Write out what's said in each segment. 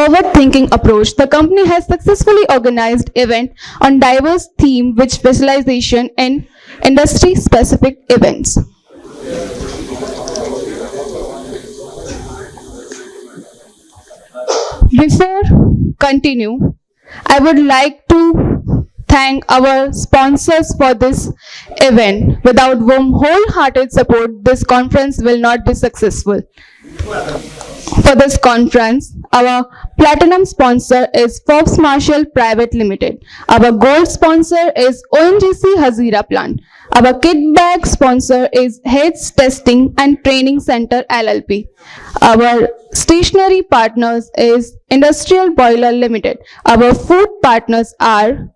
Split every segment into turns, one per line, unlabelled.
forward-thinking approach, the company has successfully organized events on diverse themes with specialization in industry-specific events. Before continue, I would like to thank our sponsors for this event, without whom wholehearted support this conference will not be successful. For this conference, our platinum sponsor is Forbes Marshall Private Limited. Our gold sponsor is ONGC Hazira Plant. Our kickback sponsor is Heads Testing and Training Center LLP. Our stationery partners is Industrial Boiler Limited. Our food partners are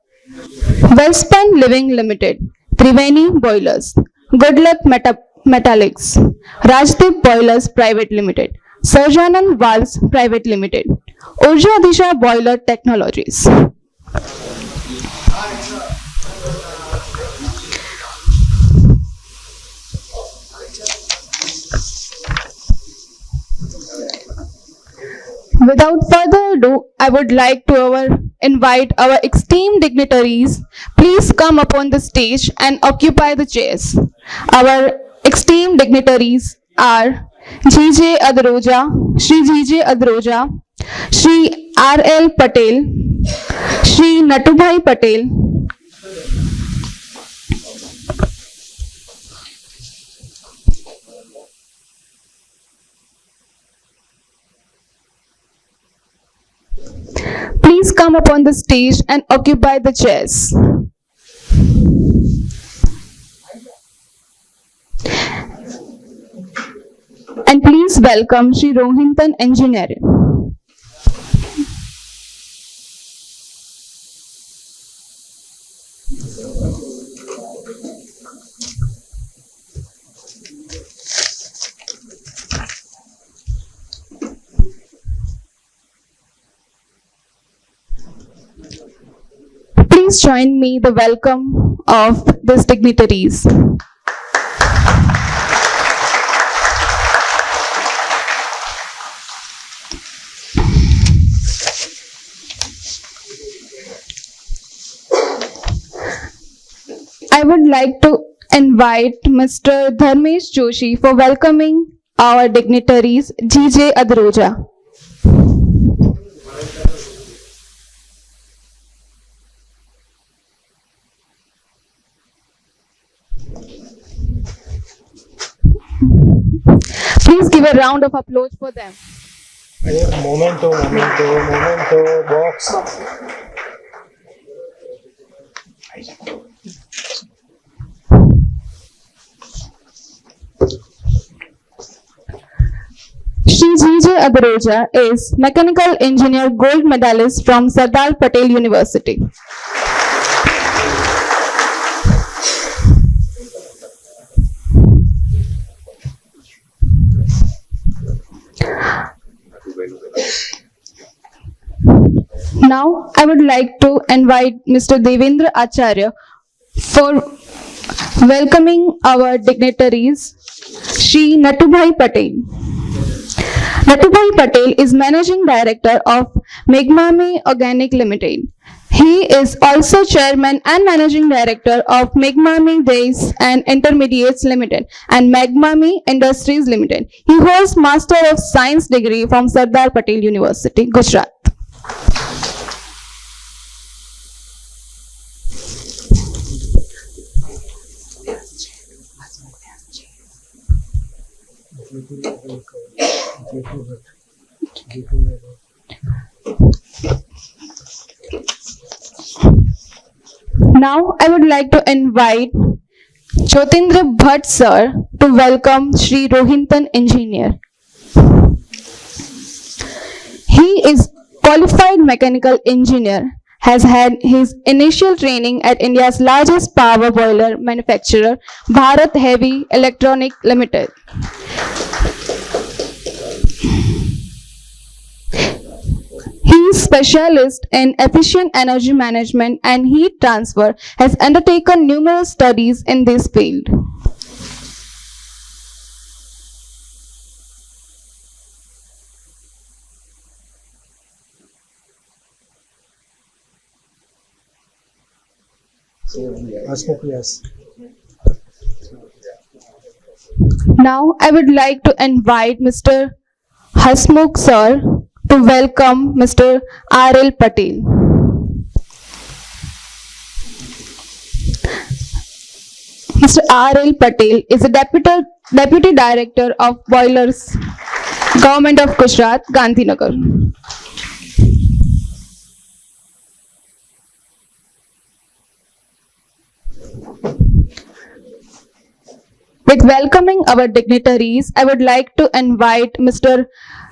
Wellspun Living Limited, Triveni Boilers, Good Luck Metallics, Rajdeep Boilers Private Limited, Sarjanan Valves Private Limited, Urja Disha Boiler Technologies. Without further ado, I would like to invite our esteemed dignitaries. Please come upon the stage and occupy the chairs. Our esteemed dignitaries are G.J. Adroja, Shri G.J. Adroja, Shri R.L. Patel, Shri Natubhai Patel, please come upon the stage and occupy the chairs. And please welcome Shri Rohinton Engineering. Please join me the welcome of these dignitaries. I would like to invite Mr. Dharmesh Joshi for welcoming our dignitaries, G.J. Adroja. Please give a round of applause for them.
Momento, box.
Shri G.J. Adroja is Mechanical Engineer Gold Medalist from Sardar Patel University. Now, I would like to invite Mr. Devendra Acharya for welcoming our dignitaries, Shri Natubhai Patel. Natubhai Patel is Managing Director of Meghmami Organic Limited. He is also Chairman and Managing Director of Meghmami Dairies and Intermediates Limited and Meghmami Industries Limited. He holds Master of Science degree from Sardar Patel University, Gujarat. Now I would like to invite Jyotindra Bhatt sir to welcome Shri Rohinton Engineer. He is qualified mechanical engineer, has had his initial training at India's largest power boiler manufacturer, Bharat Heavy Electronic Limited. He is specialist in efficient energy management and heat transfer, has undertaken numerous studies in this field.
Hasmukh, yes.
Now I would like to invite Mr. Hasmukh sir to welcome Mr. R.L. Patel. Mr. R.L. Patel is a Deputy Director of Boilers, Government of Gujarat, Gandhinagar. With welcoming our dignitaries, I would like to invite Mr.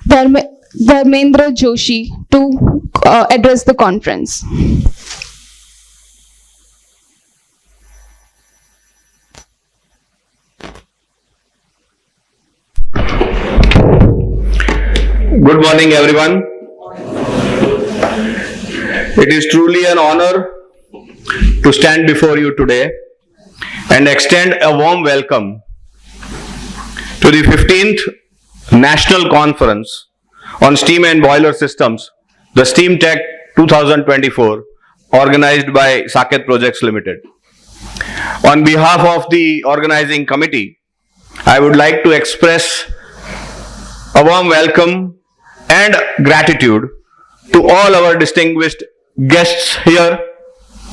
Dharmendra Joshi to address the conference.
Good morning, everyone. It is truly an honor to stand before you today and extend a warm welcome to the 15th National Conference on Steam and Boiler Systems, the Steamtech 2024, organized by Saket Projects Limited. On behalf of the organizing committee, I would like to express a warm welcome and gratitude to all our distinguished guests here,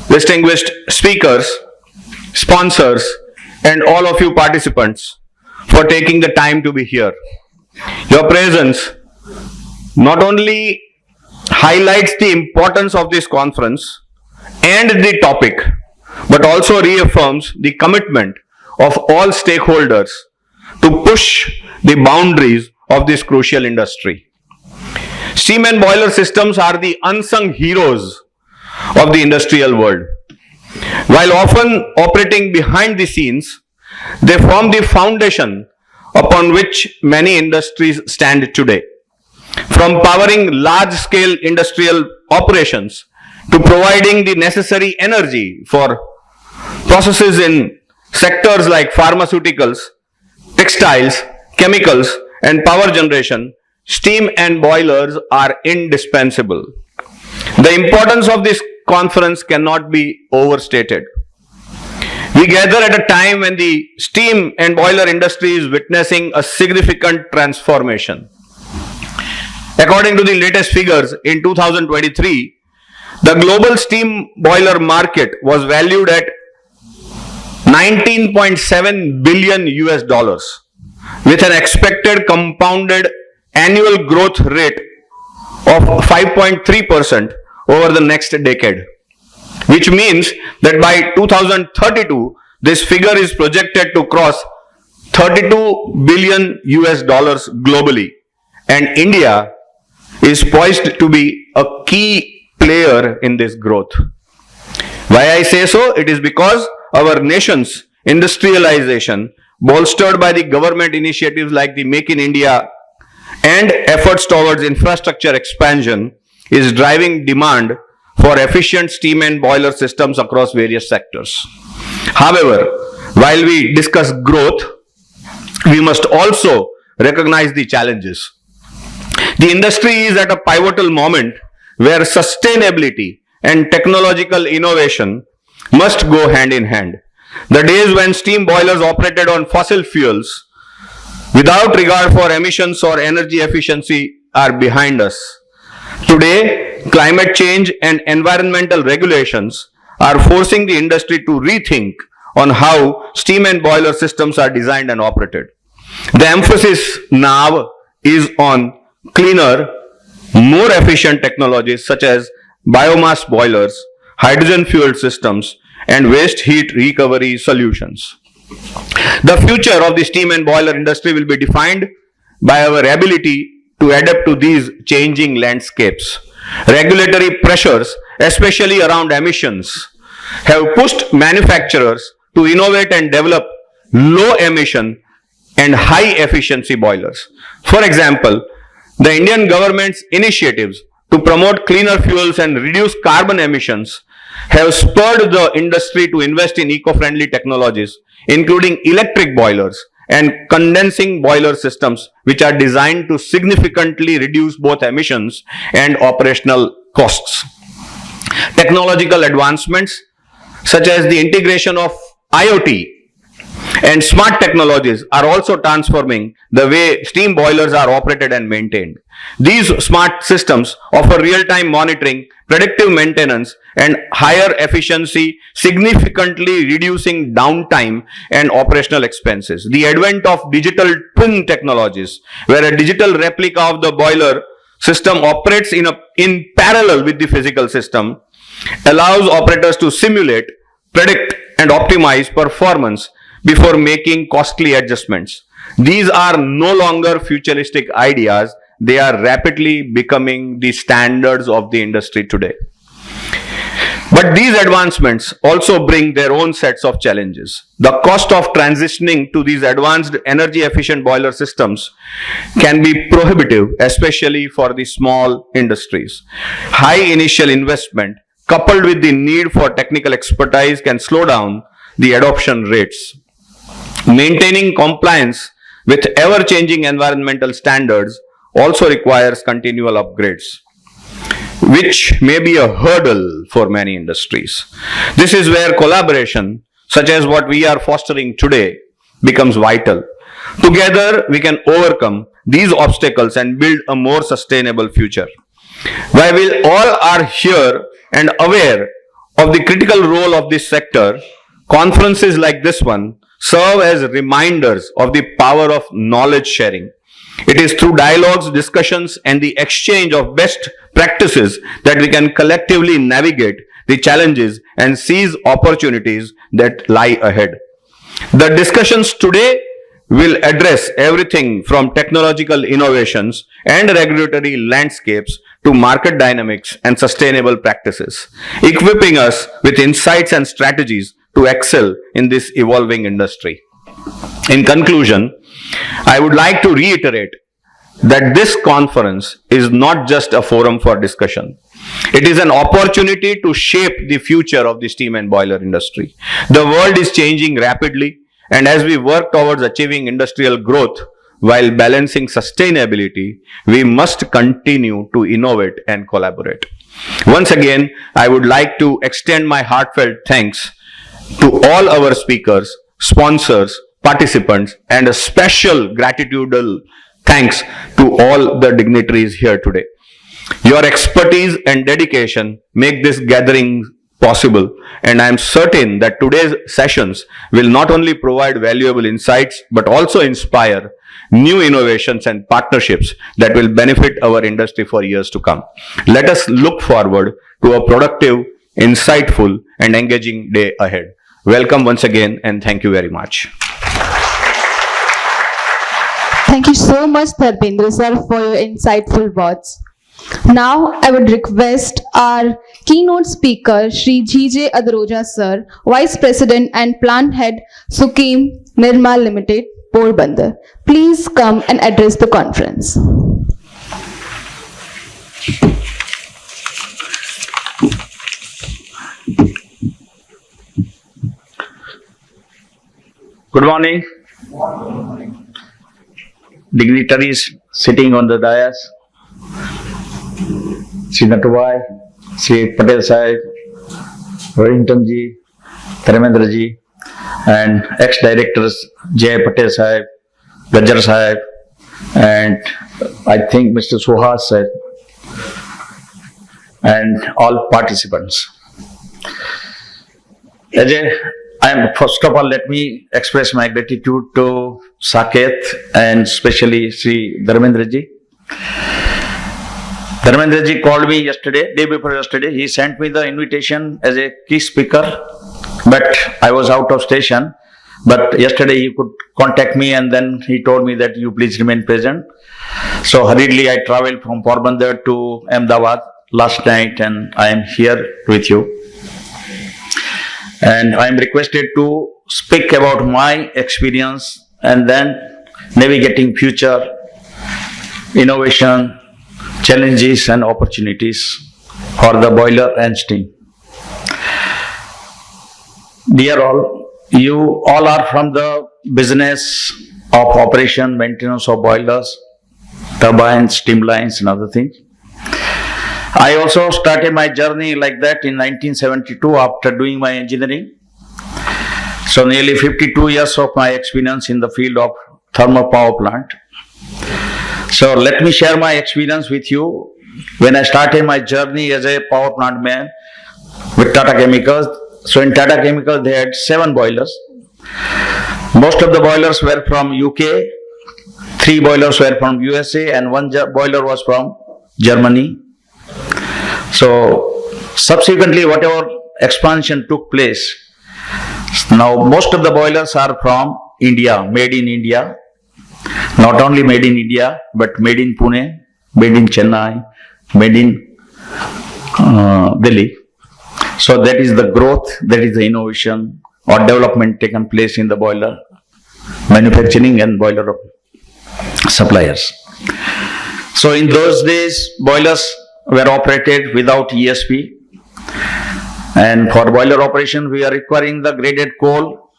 distinguished speakers, sponsors, and all of you participants for taking the time to be here. Your presence not only highlights the importance of this conference and the topic, but also reaffirms the commitment of all stakeholders to push the boundaries of this crucial industry. Steam and boiler systems are the unsung heroes of the industrial world. While often operating behind the scenes, they form the foundation upon which many industries stand today. From powering large-scale industrial operations to providing the necessary energy for processes in sectors like pharmaceuticals, textiles, chemicals, and power generation, steam and boilers are indispensable. The importance of this conference cannot be overstated. We gather at a time when the steam and boiler industry is witnessing a significant transformation. According to the latest figures, in 2023, the global steam boiler market was valued at 19.7 billion US dollars, with an expected compounded annual growth rate of 5.3% over the next decade, which means that by 2032, this figure is projected to cross 32 billion US dollars globally, and India is poised to be a key player in this growth. Why I say so? It is because our nation's industrialization, bolstered by the government initiatives like the Make in India and efforts towards infrastructure expansion, is driving demand for efficient steam and boiler systems across various sectors. However, while we discuss growth, we must also recognize the challenges. The industry is at a pivotal moment where sustainability and technological innovation must go hand in hand. The days when steam boilers operated on fossil fuels without regard for emissions or energy efficiency are behind us. Today, climate change and environmental regulations are forcing the industry to rethink on how steam and boiler systems are designed and operated. The emphasis now is on cleaner, more efficient technologies such as biomass boilers, hydrogen fueled systems, and waste heat recovery solutions. The future of the steam and boiler industry will be defined by our ability to adapt to these changing landscapes. Regulatory pressures, especially around emissions, have pushed manufacturers to innovate and develop low emission and high efficiency boilers. For example, the Indian government's initiatives to promote cleaner fuels and reduce carbon emissions have spurred the industry to invest in eco-friendly technologies, including electric boilers and condensing boiler systems, which are designed to significantly reduce both emissions and operational costs. Technological advancements such as the integration of IoT and smart technologies are also transforming the way steam boilers are operated and maintained. These smart systems offer real-time monitoring, predictive maintenance, and higher efficiency, significantly reducing downtime and operational expenses. The advent of digital twin technologies, where a digital replica of the boiler system operates in parallel with the physical system, allows operators to simulate, predict, and optimize performance before making costly adjustments. These are no longer futuristic ideas, they are rapidly becoming the standards of the industry today. But these advancements also bring their own sets of challenges. The cost of transitioning to these advanced energy efficient boiler systems can be prohibitive, especially for the small industries. High initial investment coupled with the need for technical expertise can slow down the adoption rates. Maintaining compliance with ever-changing environmental standards also requires continual upgrades, which may be a hurdle for many industries. This is where collaboration, such as what we are fostering today, becomes vital. Together, we can overcome these obstacles and build a more sustainable future. While we all are here and aware of the critical role of this sector, conferences like this one serve as reminders of the power of knowledge sharing. It is through dialogues, discussions, and the exchange of best practices that we can collectively navigate the challenges and seize opportunities that lie ahead. The discussions today will address everything from technological innovations and regulatory landscapes to market dynamics and sustainable practices, equipping us with insights and strategies to excel in this evolving industry. In conclusion, I would like to reiterate that this conference is not just a forum for discussion. It is an opportunity to shape the future of the steam and boiler industry. The world is changing rapidly, and as we work towards achieving industrial growth while balancing sustainability, we must continue to innovate and collaborate. Once again, I would like to extend my heartfelt thanks to all our speakers, sponsors, participants, and a special gratitudinal thanks to all the dignitaries here today. Your expertise and dedication make this gathering possible, and I am certain that today's sessions will not only provide valuable insights but also inspire new innovations and partnerships that will benefit our industry for years to come. Let us look forward to a productive, insightful, and engaging day ahead. Welcome once again, and thank you very much.
Thank you so much, Dharmendra sir, for your insightful words. Now, I would request our keynote speaker, Shri G.J. Adroja sir, Vice President and Plant Head, Sukim Nirma Limited, Porbandar. Please come and address the conference.
Good morning. Dignitaries sitting on the dais, Sri Natubhai, Sri Patel Sahib, Warrington ji, Dharmendra ji, and ex-directors Jay Patel Sahib, Gajjar Sahib, and I think Mr. Suhas Sahib, and all participants. First of all, let me express my gratitude to Saket and especially Sri Dharmendra ji. Dharmendra ji called me yesterday, day before yesterday. He sent me the invitation as a key speaker, but I was out of station. But yesterday he could contact me, and then he told me that you please remain present. So hurriedly I traveled from Porbandar to Ahmedabad last night, and I am here with you. And I am requested to speak about my experience and then navigating future innovation, challenges and opportunities for the boiler and steam. Dear all, you all are from the business of operation, maintenance of boilers, turbines, steam lines and other things. I also started my journey like that in 1972 after doing my engineering. So nearly 52 years of my experience in the field of thermal power plant. So let me share my experience with you when I started my journey as a power plant man with Tata Chemicals. So in Tata Chemicals they had 7 boilers. Most of the boilers were from UK, 3 boilers were from USA and 1 boiler was from Germany. So subsequently whatever expansion took place, now most of the boilers are from India, made in India. Not only made in India, but made in Pune, made in Chennai, made in Delhi. So that is the growth, that is the innovation or development taken place in the boiler manufacturing and boiler suppliers. So in those days, boilers were operated without ESP. And for boiler operation, we are requiring the graded coal.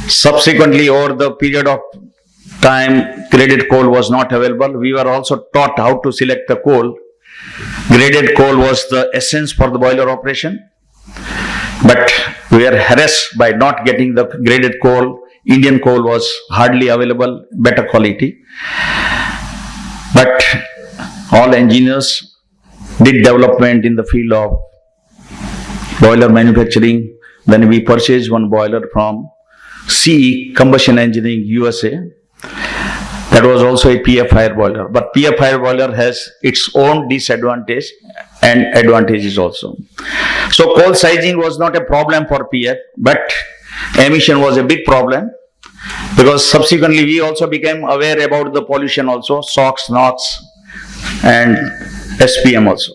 Subsequently, over the period of time, graded coal was not available. We were also taught how to select the coal. Graded coal was the essence for the boiler operation. But we were harassed by not getting the graded coal. Indian coal was hardly available, better quality. But all engineers did development in the field of boiler manufacturing. Then we purchased one boiler from CE, Combustion Engineering, USA. That was also a PF fire boiler. But PF fire boiler has its own disadvantage and advantages also. So coal sizing was not a problem for PF, but emission was a big problem because subsequently we also became aware about the pollution also, SOx, NOx and SPM also.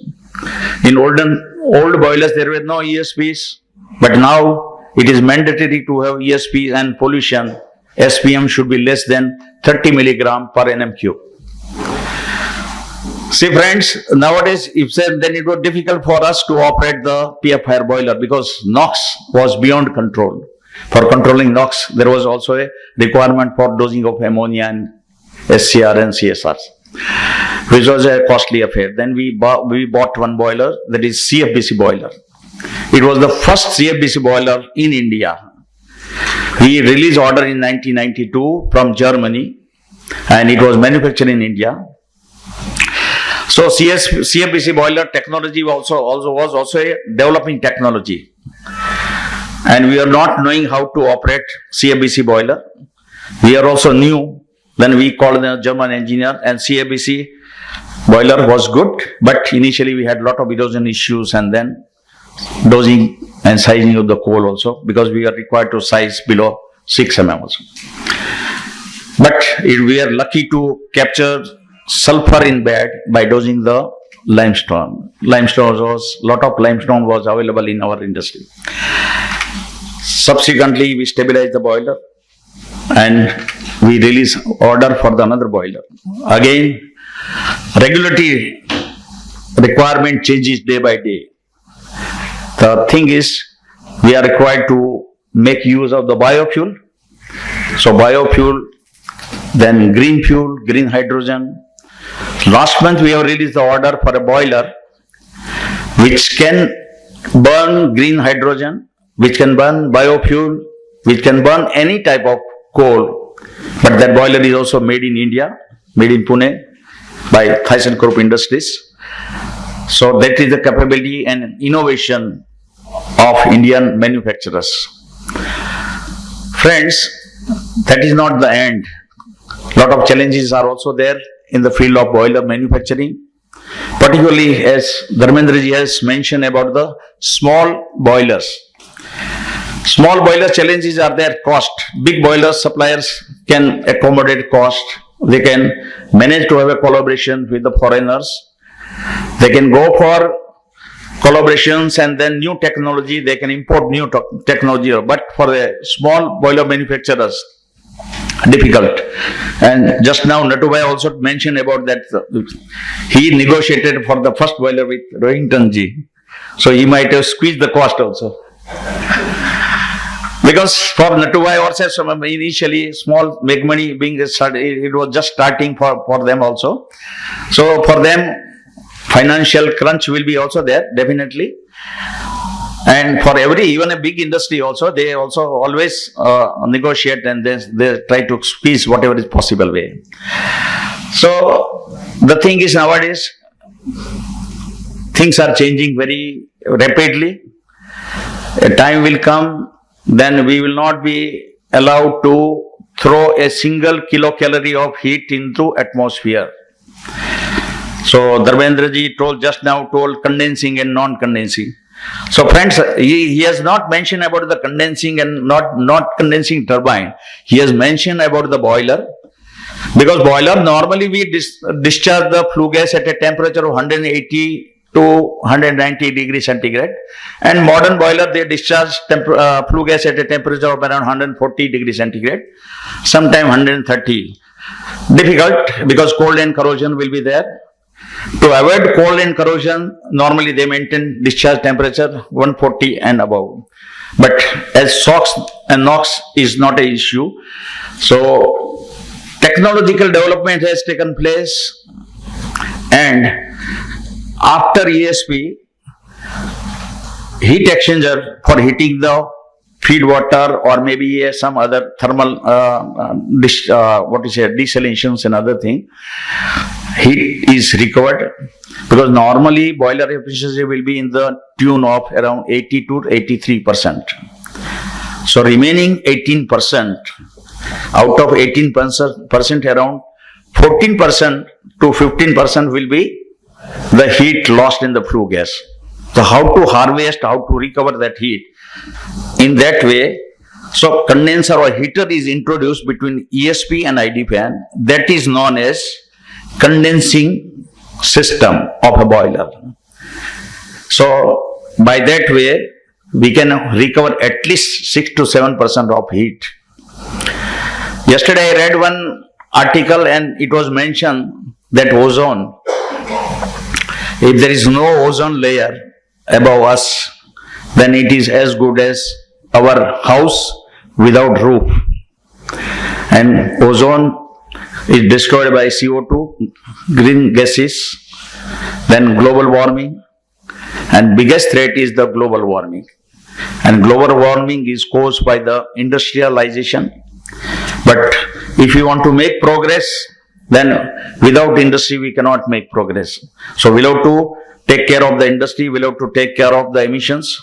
In old boilers there were no ESPs, but now it is mandatory to have ESP and pollution. SPM should be less than 30 milligram per nm cube. See friends, nowadays if said, then it was difficult for us to operate the PF fire boiler because NOx was beyond control. For controlling NOx, there was also a requirement for dosing of ammonia and SCR and CSR, which was a costly affair. Then we bought one boiler, that is CFBC boiler. It was the first CFBC boiler in India. We released order in 1992 from Germany and it was manufactured in India. So CFBC boiler technology was also a developing technology. And we are not knowing how to operate CFBC boiler. We are also new. Then we called the German engineer and CFBC boiler was good, but initially we had a lot of erosion issues and then dosing and sizing of the coal also because we are required to size below 6 mm also. But we are lucky to capture sulfur in bed by dosing the limestone. Lot of limestone was available in our industry. Subsequently, we stabilized the boiler and we release order for the another boiler. Again, regulatory requirement changes day by day. The thing is, we are required to make use of the biofuel. So biofuel, then green fuel, green hydrogen. Last month we have released the order for a boiler which can burn green hydrogen, which can burn biofuel, which can burn any type of coal. But that boiler is also made in India, made in Pune by ThyssenKrupp Industries. So that is the capability and innovation of Indian manufacturers. Friends, that is not the end. Lot of challenges are also there in the field of boiler manufacturing. Particularly as Dharmendra ji has mentioned about the small boilers. Small boiler challenges are their cost. Big boiler suppliers can accommodate cost. They can manage to have a collaboration with the foreigners. They can go for collaborations and then new technology, they can import new technology. But for the small boiler manufacturers, difficult. And just now Natubai also mentioned about that. He negotiated for the first boiler with Rohington ji. So he might have squeezed the cost also. Because for Natubai also initially small make money being started, it was just starting for them also. So for them financial crunch will be also there, definitely. And for even a big industry also, they also always negotiate and they try to squeeze whatever is possible way. So the thing is nowadays, things are changing very rapidly. A time will come, then we will not be allowed to throw a single kilocalorie of heat into atmosphere. So Dharmendra ji told condensing and non-condensing. So friends, he has not mentioned about the condensing and not condensing turbine. He has mentioned about the boiler. Because boiler, normally we discharge the flue gas at a temperature of 180 to 190 degrees centigrade. And modern boiler, they discharge flue gas at a temperature of around 140 degrees centigrade, sometime 130. Difficult because cold and corrosion will be there. To avoid cold and corrosion, normally they maintain discharge temperature 140 and above. But as SOx and NOx is not an issue, so technological development has taken place, and after ESP, heat exchanger for heating the feed water or maybe some other thermal desalinations and other thing, heat is recovered, because normally boiler efficiency will be in the tune of around 80 to 83%. So remaining 18%, out of 18%, around 14% to 15% will be the heat lost in the flue gas. So how to harvest, how to recover that heat? In that way, so condenser or heater is introduced between ESP and ID fan. That is known as condensing system of a boiler. So by that way, we can recover at least 6 to 7% of heat. Yesterday I read one article and it was mentioned that ozone, if there is no ozone layer above us, then it is as good as our house without roof. And ozone is destroyed by CO2, green gases, then global warming, and biggest threat is the global warming. And global warming is caused by the industrialization. But if you want to make progress, then without industry we cannot make progress. So we'll have to take care of the industry, we'll have to take care of the emissions.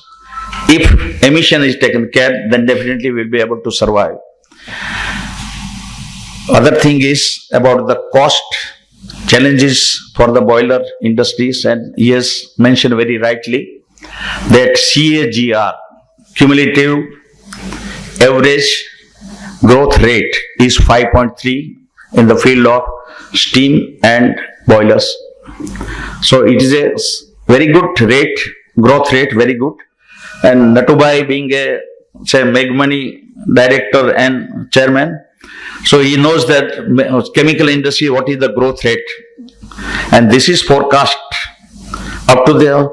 If emission is taken care, then definitely we'll be able to survive. Other thing is about the cost challenges for the boiler industries, and he has mentioned very rightly that CAGR, cumulative average growth rate, is 5.3 in the field of steam and boilers. So it is a very good rate, growth rate, very good. And Natubai being a Megmoney director and chairman, so he knows that chemical industry, what is the growth rate. And this is forecast up to the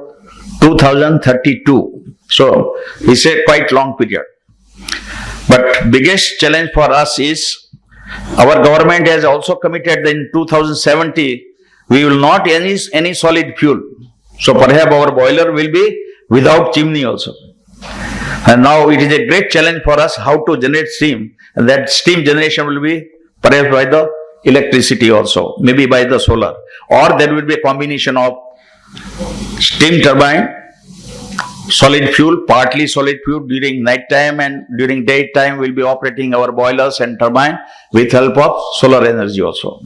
2032. So it's a quite long period. But biggest challenge for us is our government has also committed that in 2070 we will not any solid fuel. So perhaps our boiler will be without chimney also. And now it is a great challenge for us how to generate steam, and that steam generation will be perhaps by the electricity also, maybe by the solar, or there will be a combination of steam turbine, solid fuel, partly solid fuel during night time, and during daytime we'll be operating our boilers and turbine with help of solar energy also.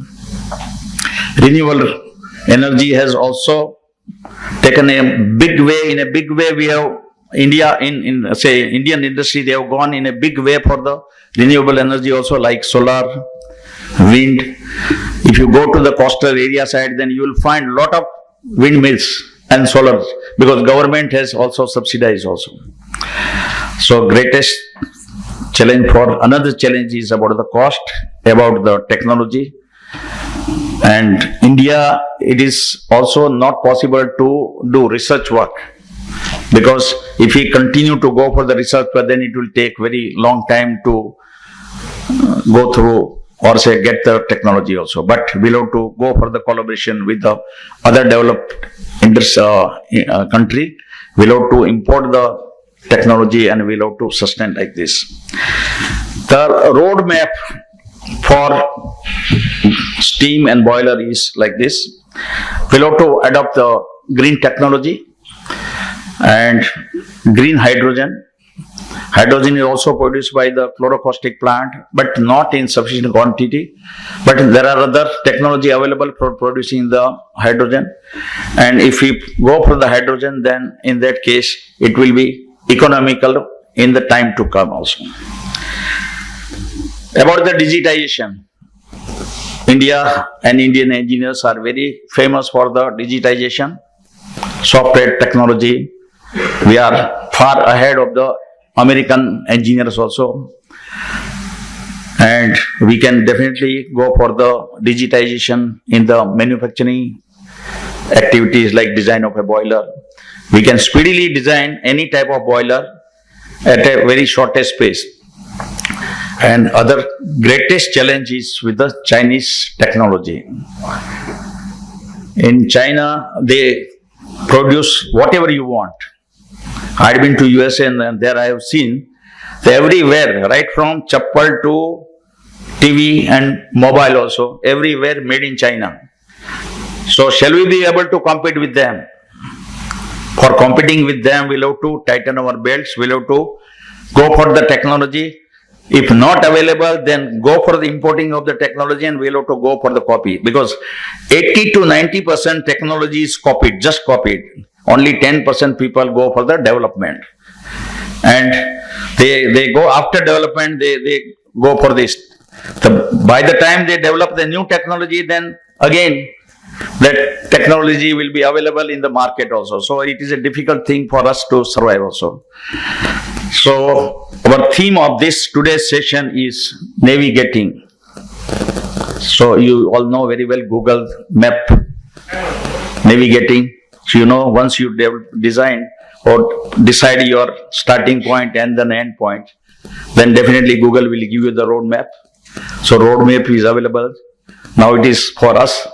Renewable energy has also taken a big way. In a big way, we have India, Indian industry, they have gone in a big way for the renewable energy also, like solar, wind. If you go to the coastal area side, then you will find a lot of windmills and solar, because government has also subsidized also. So greatest challenge another challenge is about the cost, about the technology. And India, it is also not possible to do research work, because if we continue to go for the research work, then it will take very long time to go through or say get the technology also, but we'll have to go for the collaboration with the other developed country. We'll have to import the technology and we'll have to sustain like this. The roadmap for steam and boiler is like this. We'll have to adopt the green technology and green hydrogen. Hydrogen is also produced by the chlorocaustic plant, but not in sufficient quantity. But there are other technology available for producing the hydrogen. And if we go for the hydrogen, then in that case, it will be economical in the time to come also. About the digitization, India and Indian engineers are very famous for the digitization, software technology. We are far ahead of the American engineers also, and we can definitely go for the digitization in the manufacturing activities like design of a boiler. We can speedily design any type of boiler at a very shortest space. And other greatest challenge is with the Chinese technology. In China, they produce whatever you want. I've been to USA and there I have seen everywhere, right from chappal to TV and mobile also, everywhere made in China. So shall we be able to compete with them? For competing with them, we'll have to tighten our belts, we'll have to go for the technology. If not available, then go for the importing of the technology and we'll have to go for the copy. Because 80 to 90% technology is copied, just copied. Only 10% people go for the development. And they go after development, they go for this. By the time they develop the new technology, then again, that technology will be available in the market also. So it is a difficult thing for us to survive also. So our theme of this today's session is navigating. So you all know very well Google Map, navigating. So you know once you design or decide your starting point and then end point, then definitely Google will give you the roadmap. So roadmap is available. Now it is for us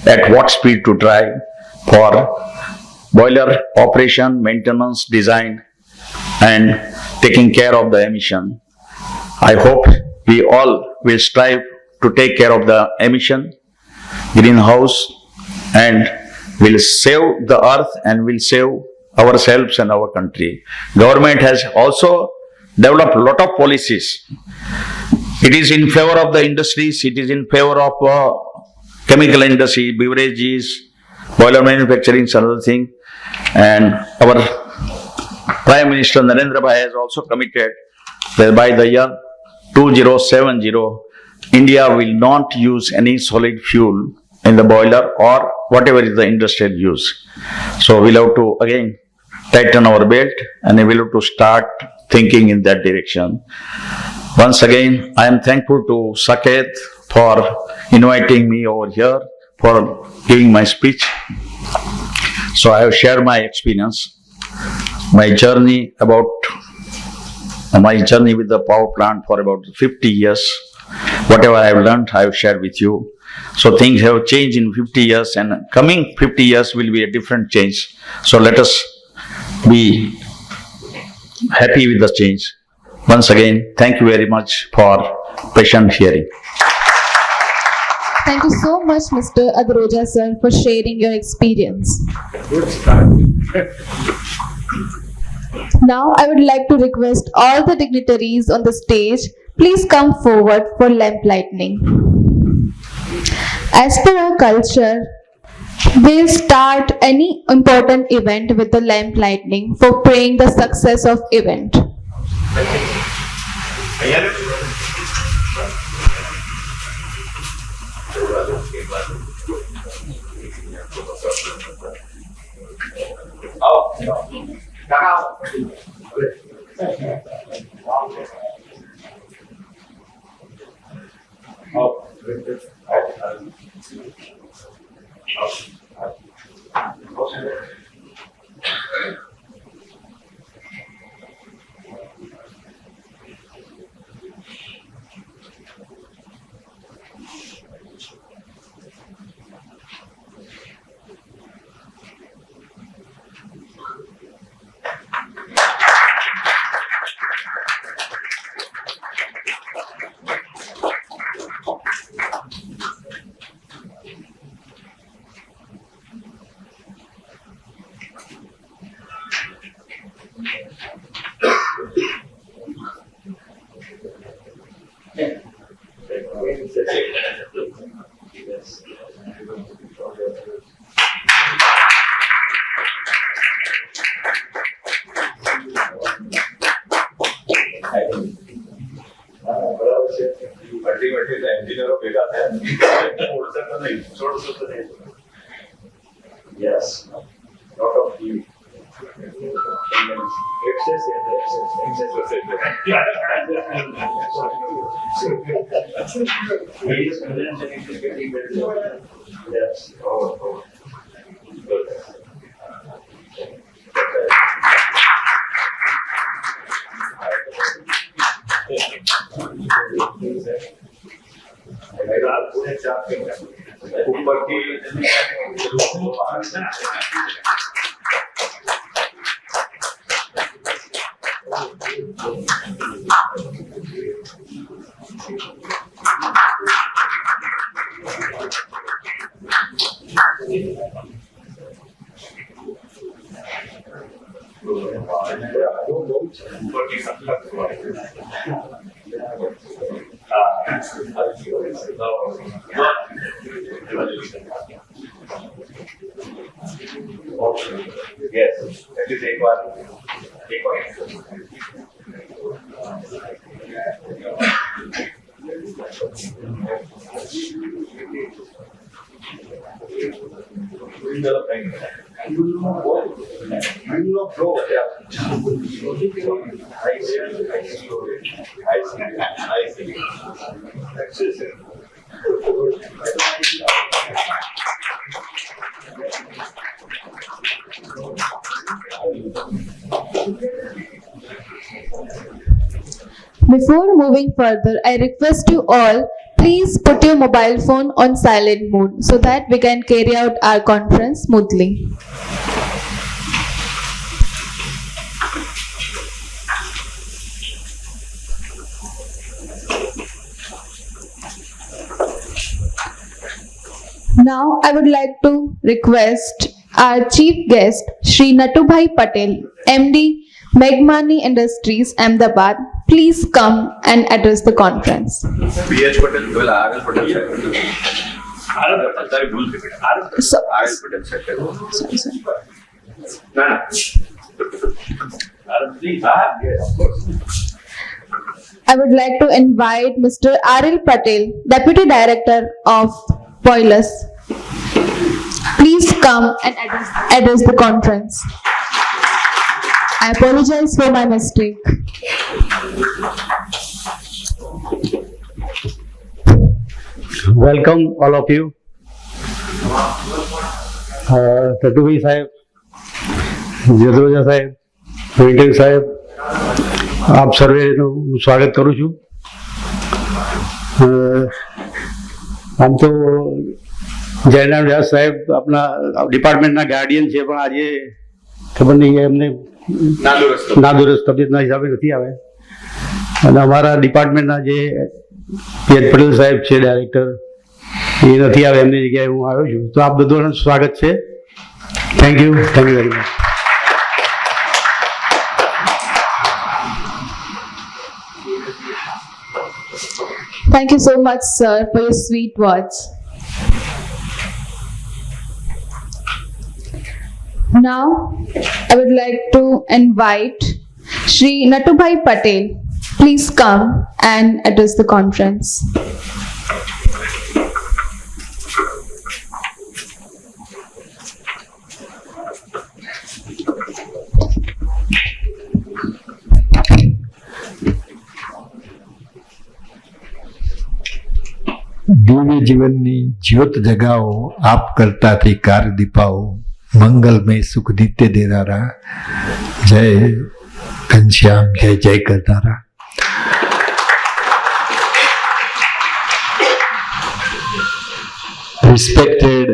at what speed to drive for boiler operation, maintenance, design and taking care of the emission. I hope we all will strive to take care of the emission, greenhouse, and will save the earth and will save ourselves and our country. Government has also developed a lot of policies. It is in favor of the industries, it is in favor of chemical industry, beverages, boiler manufacturing is another thing. And our Prime Minister Narendra Bhai has also committed that by the year 2070, India will not use any solid fuel in the boiler or whatever is the industrial use. So we'll have to again tighten our belt and we'll have to start thinking in that direction. Once again, I am thankful to Saket for inviting me over here, for giving my speech. So I have shared my experience, my journey with the power plant for about 50 years. Whatever I have learned, I have shared with you. So things have changed in 50 years and coming 50 years will be a different change. So let us be happy with the change. Once again, thank you very much for patient hearing.
Thank you so much, Mr. Adroja sir, for sharing your experience.
Good start.
Now I would like to request all the dignitaries on the stage, please come forward for lamp lighting. As per our culture, we'll start any important event with the lamp lighting for praying the success of event.
Yes. Lot of you. Yes. Oh. Good. ऊपर की Yes, at least एक बार
Before moving further, I request you all, please put your mobile phone on silent mode so that we can carry out our conference smoothly. Now I would like to request our chief guest, Shri Natubhai Patel, MD, Meghmani Industries, Ahmedabad, please come and address the conference.
PH Patel, well, RL Patel sir.
So,
RL Patel sir.
sorry. I would like to invite Mr. R.L. Patel, Deputy Director of Boilers. Please come and address the conference. I apologize for my mistake.
Welcome all of you. Tatubhai સાહેબ, જદરોજા સાહેબ, વેંકટેશ સાહેબ, આપ સર્વેનું હું સ્વાગત કરું છું. આમ તો જયનારાયણ વ્યાસ સાહેબ આપણા ડિપાર્ટમેન્ટના ગાર્ડિયન છે, પણ આજે ખબર નહીં એમને નાદુરસ્ત તબિયતના હિસાબે નથી આવે. અને અમારા ડિપાર્ટમેન્ટના જે PH પટેલ સાહેબ છે ડાયરેક્ટર, એ નથી આવે, એમની જગ્યાએ હું આવ્યો છું. તો આપ બધાનું સ્વાગત છે. Thank you very much.
Thank you so much, sir, for your sweet words. Now, I would like to invite Shri Natubhai Patel. Please come and address the conference.
દિવ્ય જીવનની જ્યોત જગાવો, આપ કરતાથી કાર દીપાવો, મંગલમય સુખ નિત્ય દેનારા, જય ઘનશ્યામ, જય જય કરનારા. Respected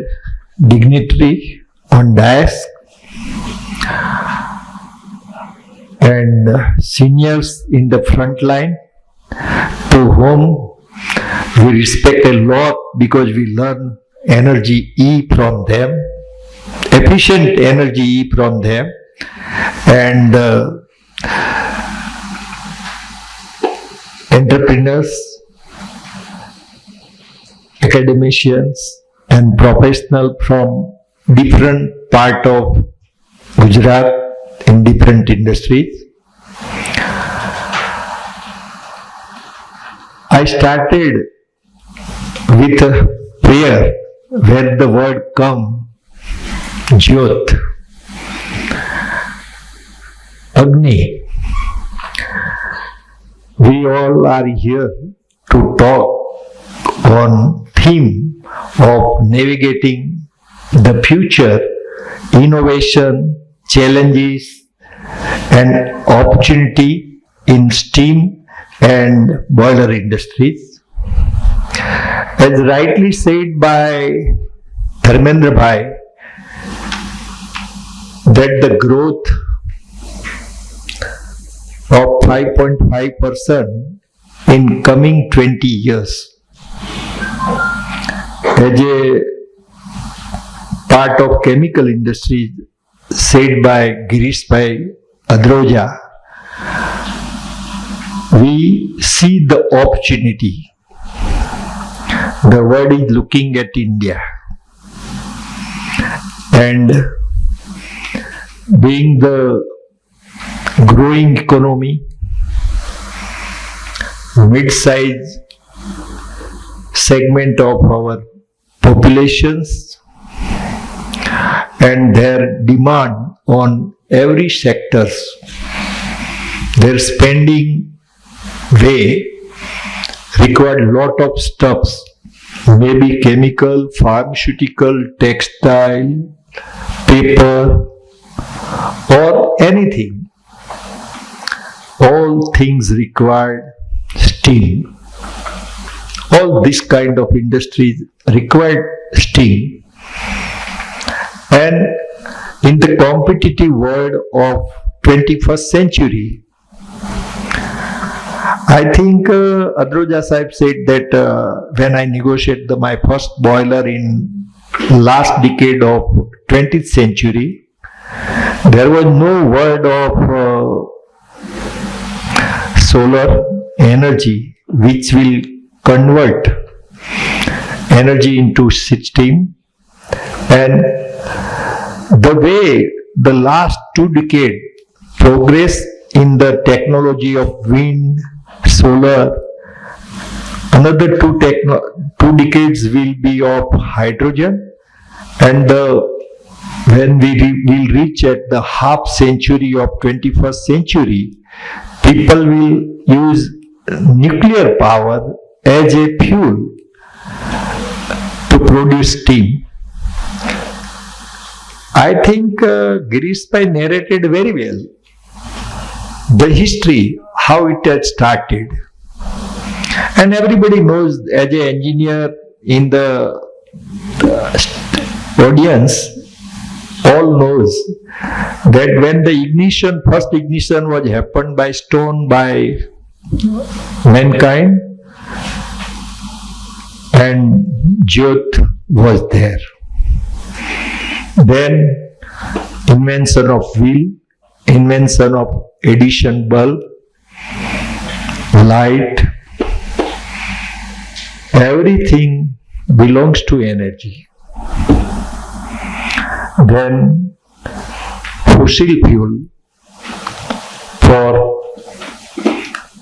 dignitary on dais and seniors in the front line, to whom we respect a lot because we learn energy E from them, efficient energy E from them, and entrepreneurs, academicians, and professionals from different part of Gujarat in different industries. I started with a prayer where the word come, Jyot, Agni. We all are here to talk on theme of navigating the future, innovation, challenges and opportunity in steam and boiler industries. As rightly said by Dharmendra Bhai, that the growth of 5.5% in coming 20 years as a part of chemical industry said by Girish Bhai Adroja, we see the opportunity. The world is looking at India, and being the growing economy, mid-size segment of our populations, and their demand on every sectors, their spending way required lot of stuffs, maybe chemical, pharmaceutical, textile, paper, or anything. All things required steam. All this kind of industries required steam. And in the competitive world of 21st century, I think Adroja Sahib said that when I negotiated my first boiler in last decade of 20th century, there was no word of solar energy which will convert energy into steam. And the way the last 2 decades progress in the technology of wind, solar, another 2 decades will be of hydrogen, and when we will reach at the half century of 21st century, people will use nuclear power as a fuel to produce steam. I think Girish Bhai narrated very well the history, how it had started. And everybody knows, as an engineer in the audience, all knows that when the first ignition was happened by stone by mankind, and Jyot was there. Then invention of wheel, invention of addition bulb, light, everything belongs to energy. Then fossil fuel for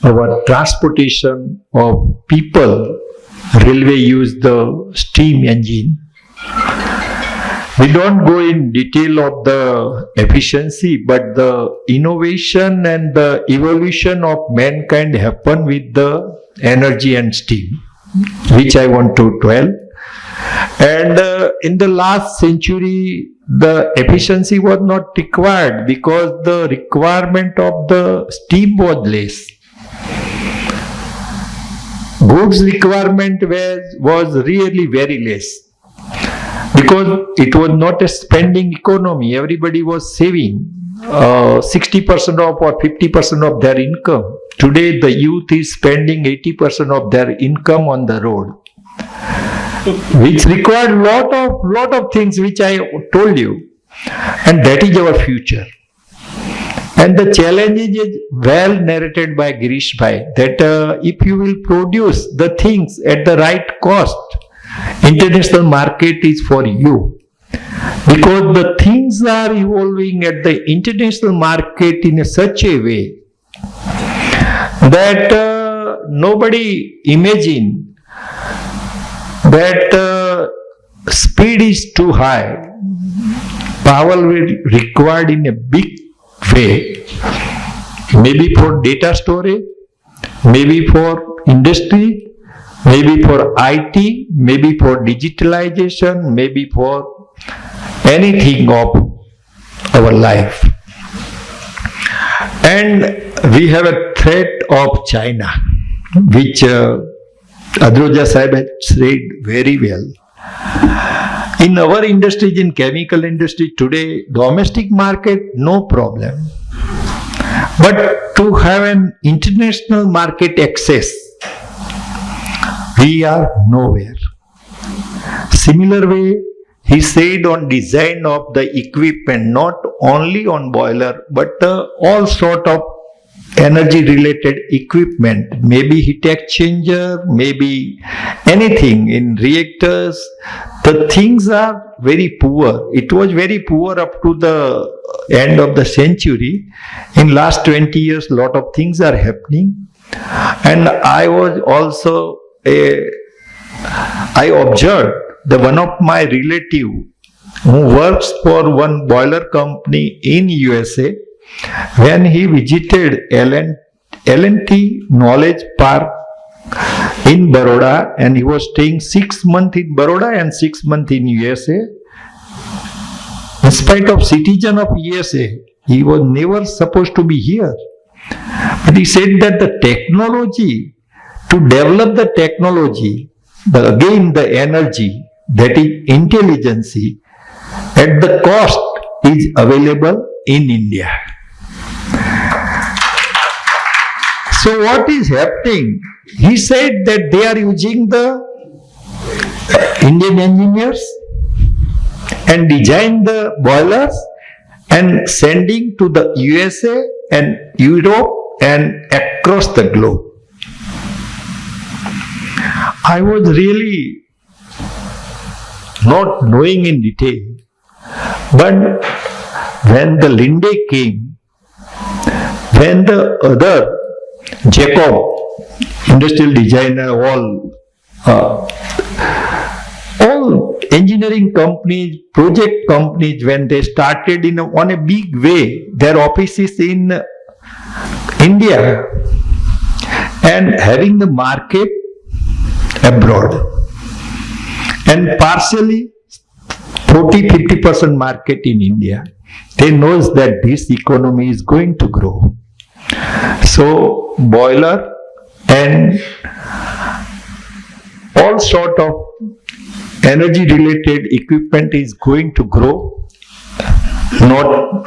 our transportation of people, railway use the steam engine. We don't go in detail of the efficiency, but the innovation and the evolution of mankind happen with the energy and steam, which I want to dwell. And in the last century, the efficiency was not required because the requirement of the steam was less. Goods requirement was really very less, because it was not a spending economy. Everybody was saving 60% of or 50% of their income. Today the youth is spending 80% of their income on the road, which required lot of things which I told you, and that is our future. And the challenge is well narrated by Girish Bhai, that if you will produce the things at the right cost, international market is for you. Because the things are evolving at the international market in such a way that nobody imagine that speed is too high. Power will be required in a big way, maybe for data storage, maybe for industry, maybe for IT, maybe for digitalization, maybe for anything of our life. And we have a threat of China, which Adroja Sahib had said very well. In our industries, in chemical industry today, domestic market, no problem. But to have an international market access, we are nowhere. Similar way, he said on design of the equipment, not only on boiler, but all sort of energy related equipment, maybe heat exchanger, maybe anything in reactors. The things are very poor. It was very poor up to the end of the century. In last 20 years, lot of things are happening. And I was also I observed the one of my relative who works for one boiler company in USA, when he visited L&T Knowledge Park in Baroda, and he was staying 6 months in Baroda and 6 months in USA. In spite of citizen of USA, he was never supposed to be here. But he said that the technology, to develop the technology, again the energy, that is intelligence, at the cost is available in India. So what is happening? He said that they are using the Indian engineers and design the boilers and sending to the USA and Europe and across the globe. I was really not knowing in detail, but when the Linde came, when the other Jacob, industrial designer, all engineering companies, project companies, when they started on a big way, their offices in India and having the market abroad, and partially 40-50% market in India, they knows that this economy is going to grow. So boiler and all sort of energy related equipment is going to grow, not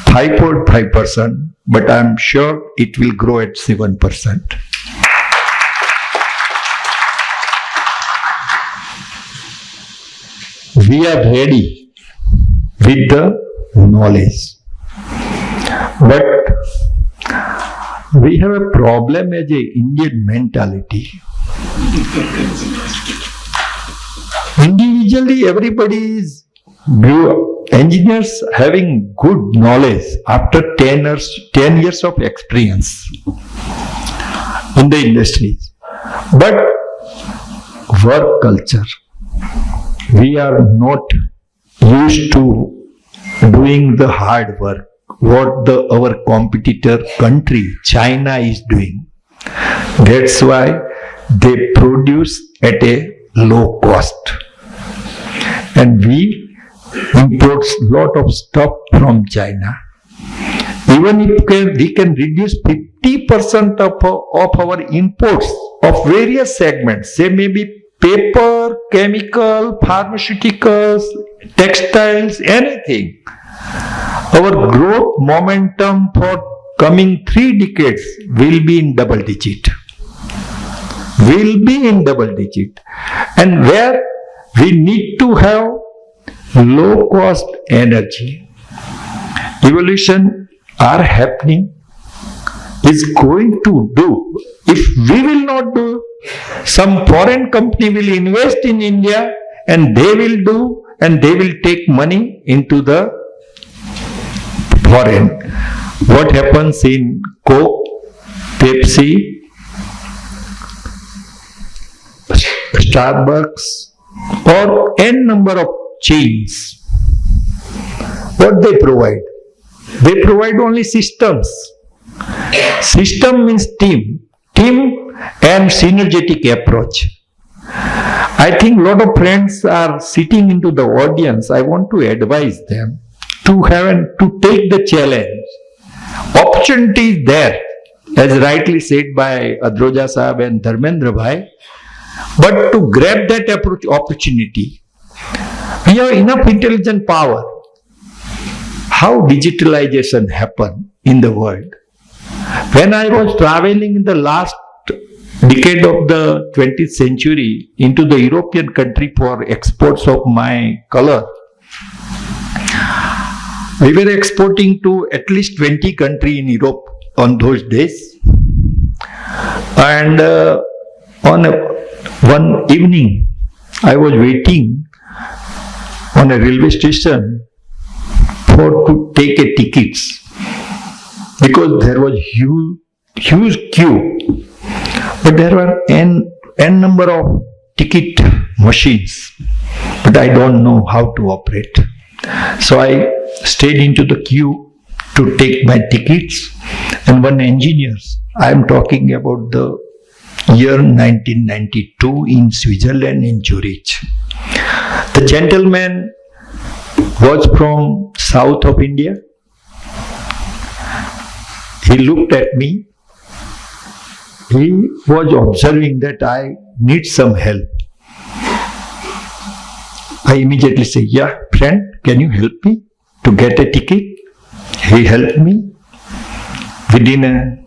5.5%, but I am sure it will grow at 7%. We are ready with the knowledge, but we have a problem as a Indian mentality. Individually, everybody is engineers having good knowledge after 10 years of experience in the industries. But work culture, we are not used to doing the hard work what our competitor country China is doing. That's why they produce at a low cost, and we import lot of stuff from China. Even if we can reduce 50% of our imports of various segments, say maybe paper, chemical, pharmaceuticals, textiles, anything, our growth momentum for coming 3 decades will be in double digit. Will be in double digit. And where we need to have low cost energy. Evolution are happening, is going to do. If we will not do, some foreign company will invest in India and they will do, and they will take money into the foreign. What happens in Coke, Pepsi, Starbucks, or n number of chains. What they provide? They provide only systems. System means team. Team and synergetic approach. I think a lot of friends are sitting into the audience. I want to advise them to take the challenge. Opportunity is there, as rightly said by Adroja Sahab and Dharmendra Bhai. But to grab that opportunity, we have enough intelligent power. How digitalization happened in the world? When I was traveling in the last decade of the 20th century into the European country for exports of my color, we were exporting to at least 20 countries in Europe on those days. And one evening, I was waiting on a railway station to take a tickets because there was huge queue, but there were n number of ticket machines, but I don't know how to operate. So I stayed into the queue to take my tickets, and one engineer, I am talking about the year 1992 in Switzerland, in Zurich. The gentleman was from south of India. He looked at me. He was observing that I need some help. I immediately say, yeah, friend, can you help me to get a ticket? He helped me. Within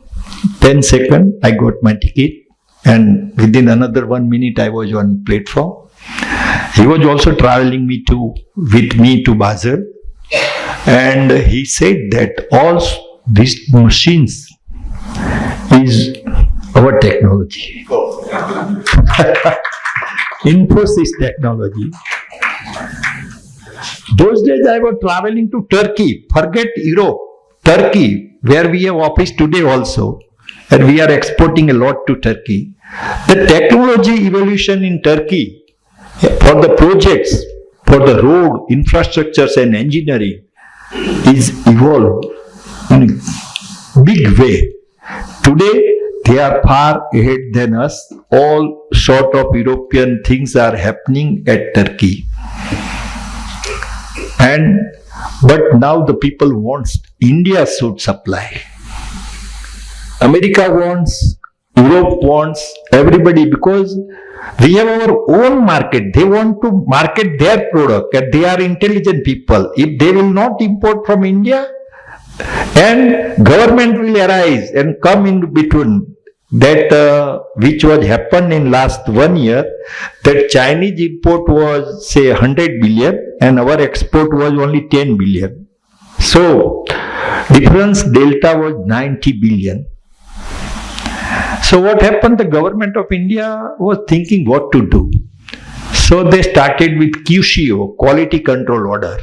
10 seconds, I got my ticket. And within another 1 minute, I was on platform. He was also traveling with me to Basel. And he said that all these machines is our technology. Infosys technology. Those days I was traveling to Turkey. Forget Europe. Turkey, where we have office today also. And we are exporting a lot to Turkey. The technology evolution in Turkey for the projects, for the road, infrastructures and engineering is evolved in a big way. Today, they are far ahead than us. All sort of European things are happening at Turkey. But now the people want India should supply. America wants, Europe wants, everybody, because we have our own market. They want to market their product and they are intelligent people. If they will not import from India, and government will arise and come in between that which was happened in last 1 year, that Chinese import was say 100 billion and our export was only 10 billion. So difference delta was 90 billion. So what happened? The government of India was thinking what to do. So they started with QCO, Quality Control Order.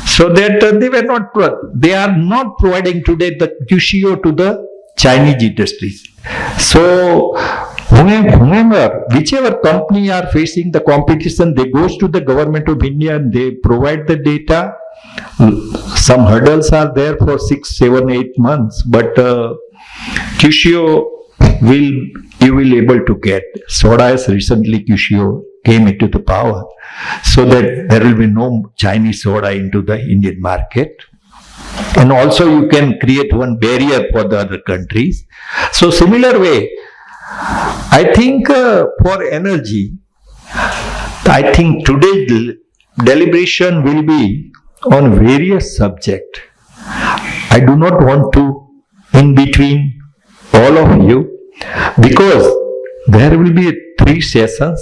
So that they are not providing today the QCO to the Chinese industries. So whichever company are facing the competition, they goes to the government of India and they provide the data. Some hurdles are there for 6, 7, 8 months, but QCO you will able to get. Soda has recently QCO came into the power, so that there will be no Chinese soda into the Indian market. And also you can create one barrier for the other countries. So similar way, I think for energy, I think today's deliberation will be on various subjects. I do not want to in between all of you, because there will be 3 sessions,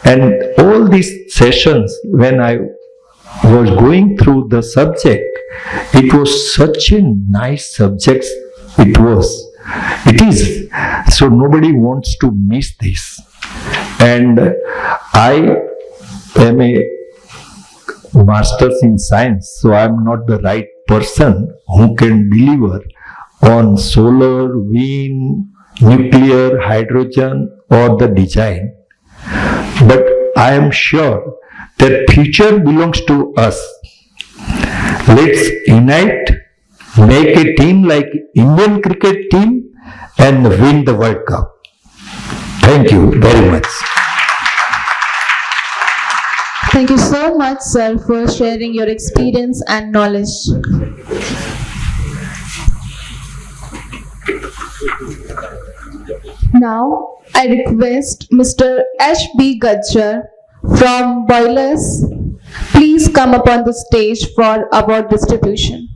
and all these sessions, when I was going through the subject, it was such a nice subject. It is. So nobody wants to miss this. And I am a master's in science, so I am not the right person who can deliver on solar, wind, nuclear, hydrogen or the design. but I am sure that future belongs to us. Let's unite, make a team like Indian cricket team and win the World Cup. Thank you very much.
Thank you so much, sir, for sharing your experience and knowledge. Now, I request Mr. H.B. Gajjar from Boilers, please come up on the stage for award distribution.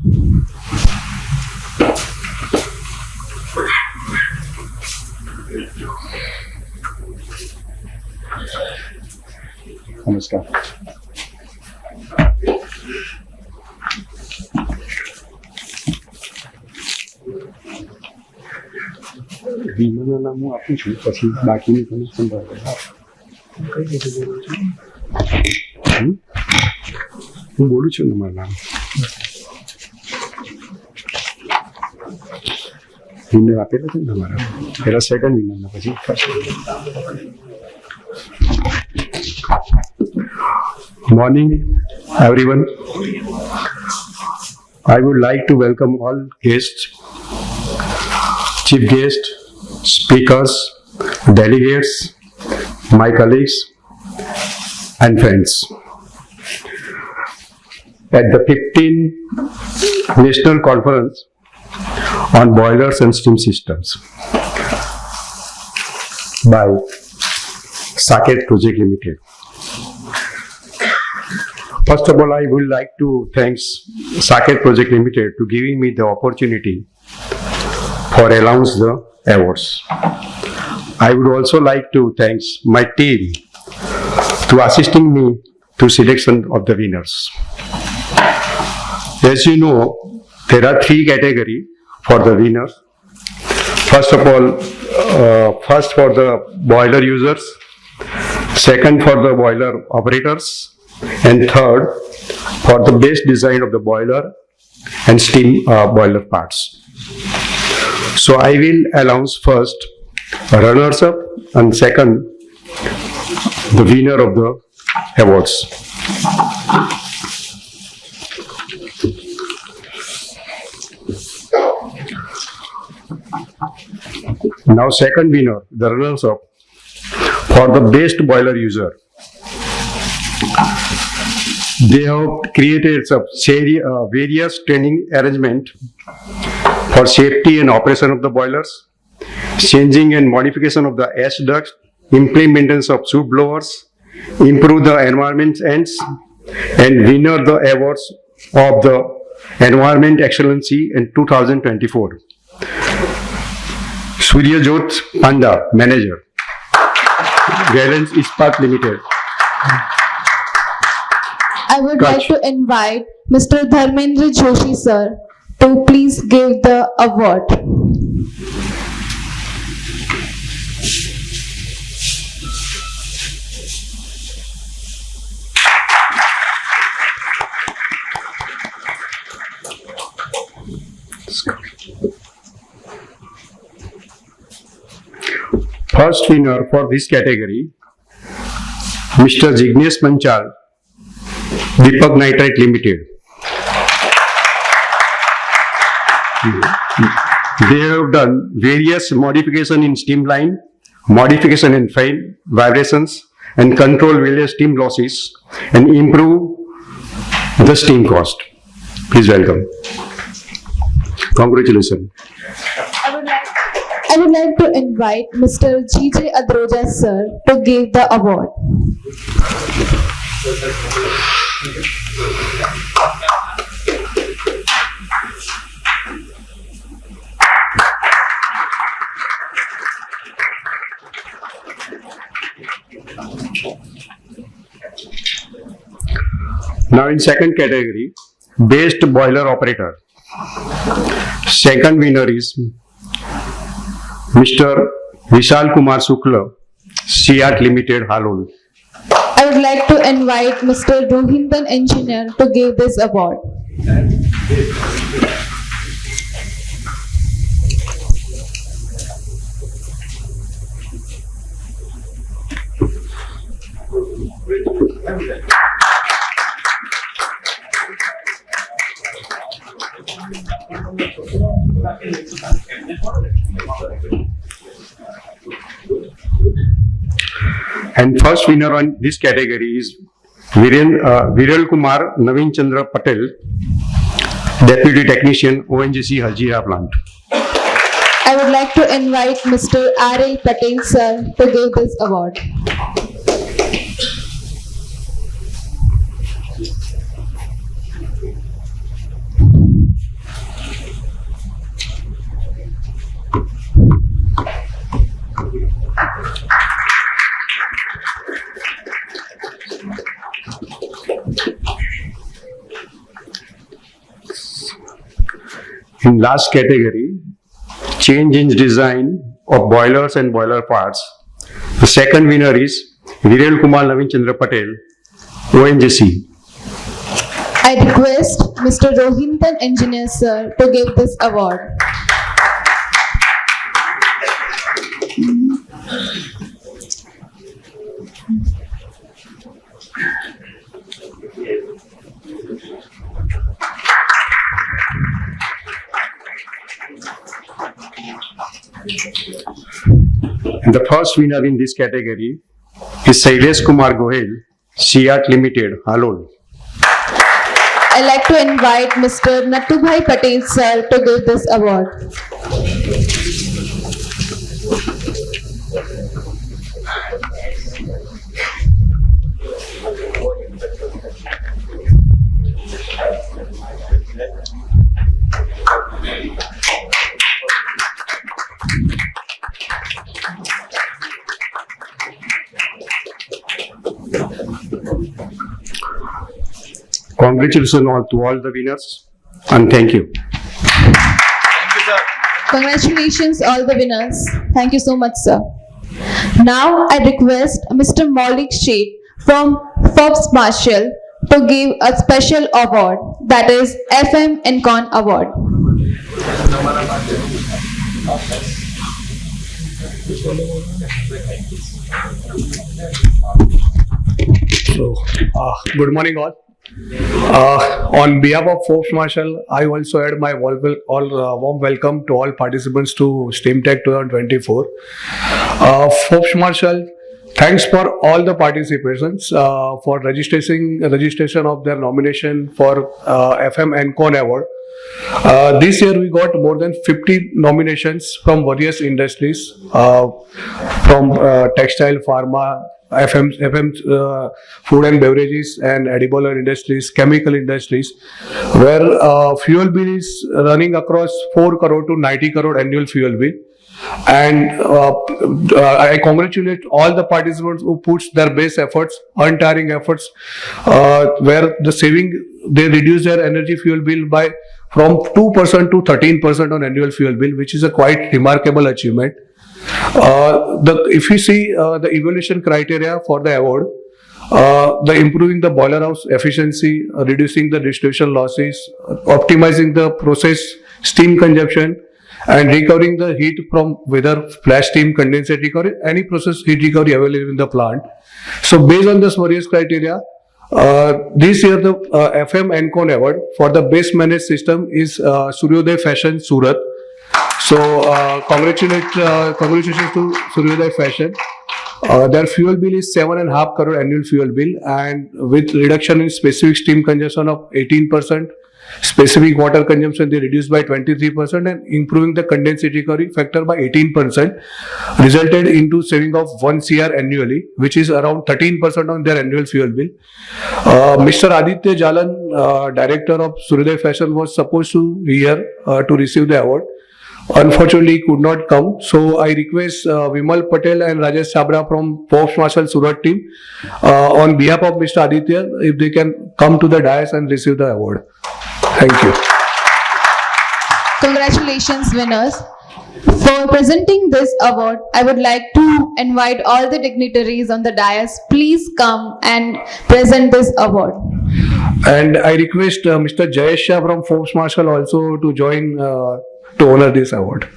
नमस्कार. વિમાનના નામ હું આપું છું, પછી બાકીની તમે સંભાળો. હું બોલું છું તમારું નામ. વિનર આપેલો છે ને તમારા, પહેલા સેકન્ડ વિનરના પછી first. Morning, everyone. I would like to welcome all guests, chief guests, speakers, delegates, my colleagues, and friends at the 15th National Conference on Boilers and Steam Systems by Saket Project Limited. First of all, I would like to thank Saket Project Limited to giving me the opportunity for announce the awards. I would also like to thank my team to assisting me to selection of the winners. As you know, there are 3 categories for the winners. First of all, first for the boiler users, second for the boiler operators, and third for the best design of the boiler and steam boiler parts. So I will announce first runners up and second the winner of the awards. Now second winner, the runners up for the best boiler user. They have created some various training arrangement for safety and operation of the boilers, changing and modification of the ash ducts, implementation of soot blowers, improve the environment ends, and winner the awards of the Environment Excellency in 2024. Suryajot Panda, Manager, Valence Ispat Limited.
I would like to invite Mr. Dharmendra Joshi, sir, to please give the award.
First winner for this category, Mr. Jignesh Panchal, Deepak Nitrite Limited. They have done various modification in steam line, modification in fan vibrations, and control various steam losses and improve the steam cost. Please welcome. Congratulations.
I would like to invite Mr. G.J. Adroja, sir, to give the award.
Now in second category, best boiler operator. Second winner is Mr. Vishal Kumar Shukla, Siat Limited, Halol.
I would like to invite Mr. Rohindan Engineer to give this award.
And first winner on this category is Viral Kumar Naveen Chandra Patel, Deputy Technician, ONGC Hazira Plant.
I would like to invite Mr. R.L. Patel sir to give this award.
In last category, change in design of boilers and boiler parts. The second winner is Viral Kumar Naveen Chandra Patel, ONGC.
I request Mr. Rohinton Engineer sir to give this award.
And the first winner in this category is Sailesh Kumar Gohel, Siat Limited, Halol.
I'd like to invite Mr. Natubhai Patel sir to give this award.
Congratulations to all the winners and thank you.
Congratulations all the winners. Thank you so much sir. Now I request Mr. Maulik Sheikh from Forbes Marshall to give a special award, that is FM Encon Award.
So, good morning all. On behalf of Forbes Marshall, I also add my warm welcome to all participants to Steamtech 2024. Forbes Marshall, thanks for all the participants for registration of their nomination for FM Encon Award. This year we got more than 50 nominations from various industries, from textile, pharma, FM, food and beverages and edible industries, chemical industries, where fuel bill is running across 4 crore to 90 crore annual fuel bill. And I congratulate all the participants who puts their best efforts, untiring efforts, where they reduce their energy fuel bill by from 2% to 13% on annual fuel bill, which is a quite remarkable achievement. If you see the evaluation criteria for the award, the improving the boiler house efficiency, reducing the distribution losses, optimizing the process steam consumption, and recovering the heat from whether flash steam, condensate recovery, any process heat recovery available in the plant. So based on this various criteria, this year the FM Encon Award for the best managed system is Suryodaya Fashion Surat. So congratulations to Suryodaya Fashion. Their fuel bill is 7.5 crore annual fuel bill, and with reduction in specific steam consumption of 18%, specific water consumption they reduced by 23%, and improving the condensate recovery factor by 18%, resulted into saving of 1 CR annually, which is around 13% on their annual fuel bill. Mr. Aditya Jalan, director of Suryodaya Fashion, was supposed to be here to receive the award. Unfortunately, could not come. So I request Vimal Patel and Rajesh Sabra from Forbes Marshall Surat team, on behalf of Mr. Aditya, if they can come to the dais and receive the award. Thank you.
Congratulations winners. For presenting this award, I would like to invite all the dignitaries on the dais. Please come and present this award.
And I request Mr. Jayesh Shah from Forbes Marshall also to join to honor this award.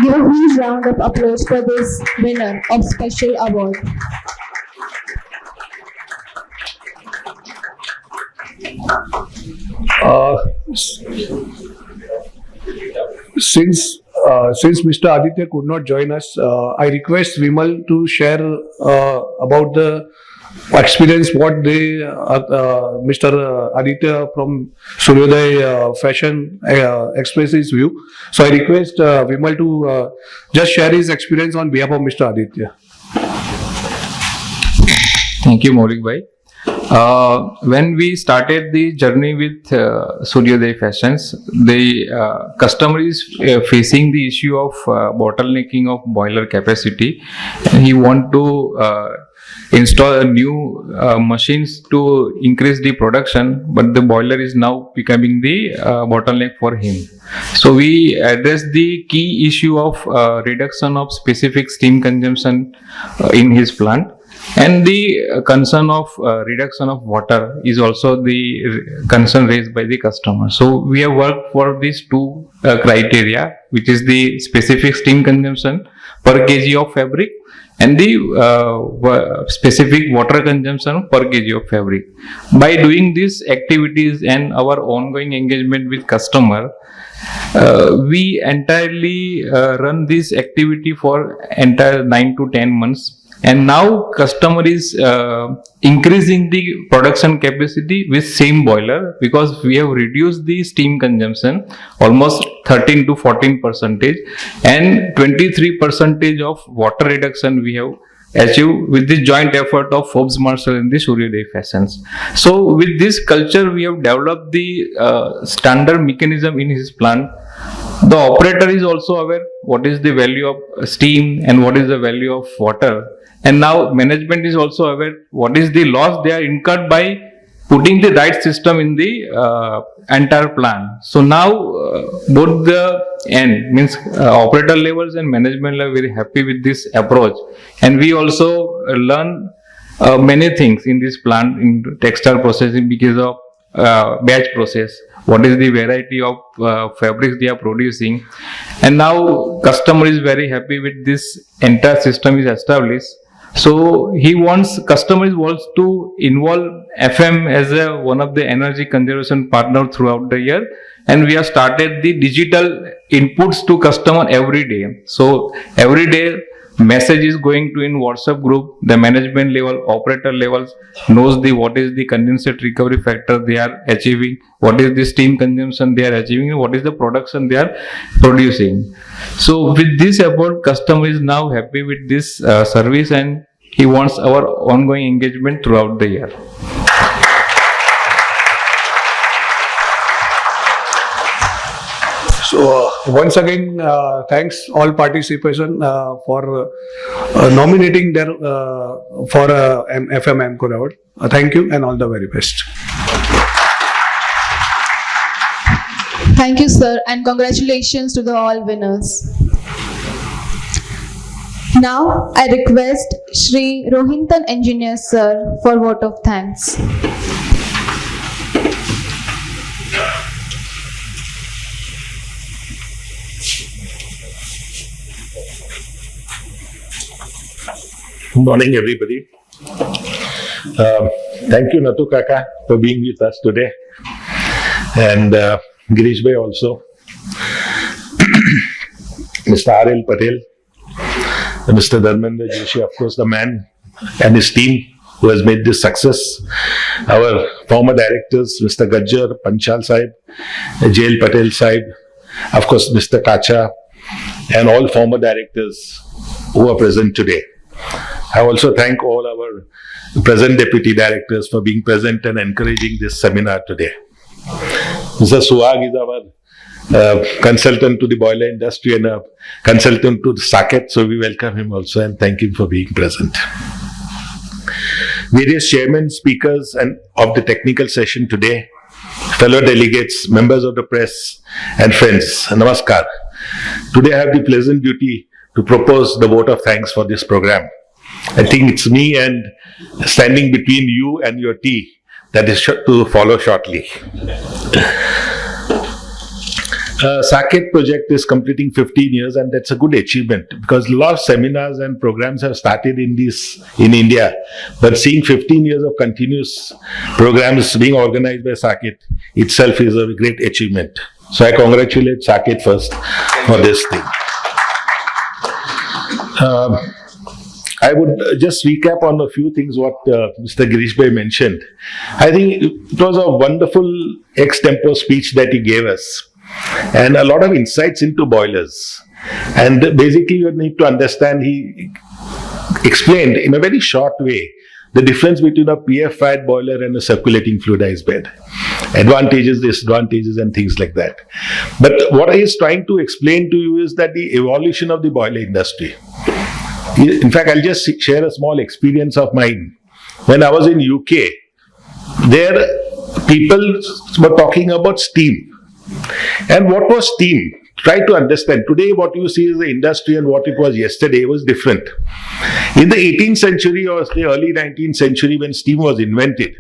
Give a huge round of applause for this winner of special award.
Since Mr. Aditya could not join us, I request Vimal to share about the experience what they Mr. Aditya from Suryoday Fashion express his view. So I request Vimal to just share his experience on behalf of Mr. Aditya.
Thank you, Maulik bhai. When we started the journey with Suryoday Fashions, the customer is facing the issue of bottlenecking of boiler capacity. And he want to install new machines to increase the production, but the boiler is now becoming the bottleneck for him. So we address the key issue of reduction of specific steam consumption in his plant. And the concern of reduction of water is also the concern raised by the customer. So we have worked for these two criteria, which is the specific steam consumption per kg of fabric and the specific water consumption per kg of fabric. By doing these activities and our ongoing engagement with customer, we entirely run this activity for entire 9 to 10 months. And now customer is increasing the production capacity with same boiler, because we have reduced the steam consumption almost 13 to 14% and 23% of water reduction we have achieved with the joint effort of Forbes Marshall and the Suryoday Fashions. So with this culture we have developed the standard mechanism in his plant. The operator is also aware what is the value of steam and what is the value of water. And now management is also aware what is the loss they are incurred by putting the right system in the entire plant. So now both the end means operator levels and management are very happy with this approach. And we also learn many things in this plant in textile processing because of batch process. What is the variety of fabrics they are producing, and now customer is very happy with this entire system is established. So customer wants to involve FM as one of the energy conservation partner throughout the year, and we have started the digital inputs to customer every day. So every day message is going to in WhatsApp group. The management level, operator levels knows what is the condensate recovery factor they are achieving, what is the steam consumption they are achieving, and what is the production they are producing. So with this effort, customer is now happy with this service, and he wants our ongoing engagement throughout the year.
So once again, thanks all participation for nominating their for FM Amcor Award. Thank you and all the very best.
Thank you, sir, and congratulations to the all winners. Now, I request Shri Rohinton Engineer Sir for vote of thanks.
Good morning, everybody. Thank you, Natu Kaka, for being with us today, and Girish Bhai also, Mr. R.L. Patel, Mr. Dharmendra Joshi, of course, the man and his team who has made this success. Our former directors, Mr. Gajjar, Panchal Sahib, Jail Patel Sahib, of course, Mr. Kacha, and all former directors who are present today. I also thank all our present deputy directors for being present and encouraging this seminar today. Mr. Suhag is our consultant to the boiler industry and a consultant to the SACET, so we welcome him also and thank him for being present. Various chairmen, speakers and of the technical session today, fellow delegates, members of the press and friends, Namaskar. Today I have the pleasant duty to propose the vote of thanks for this program. I think it's me and standing between you and your tea that is to follow shortly. SACET project is completing 15 years and that's a good achievement because a lot of seminars and programs have started in India, but seeing 15 years of continuous programs being organized by SACET itself is a great achievement. So I congratulate SACET first for this thing. I would just recap on a few things what Mr. Girish Bhai mentioned. I think it was a wonderful ex-tempo speech that he gave us and a lot of insights into boilers. And basically you need to understand, he explained in a very short way the difference between a PF-fired boiler and a circulating fluidized bed. Advantages, disadvantages and things like that. But what he is trying to explain to you is that the evolution of the boiler industry. In fact, I'll just share a small experience of mine. When I was in UK, there people were talking about steam. And what was steam? Try to understand. Today what you see is the industry and what it was yesterday was different. In the 18th century or the early 19th century when steam was invented,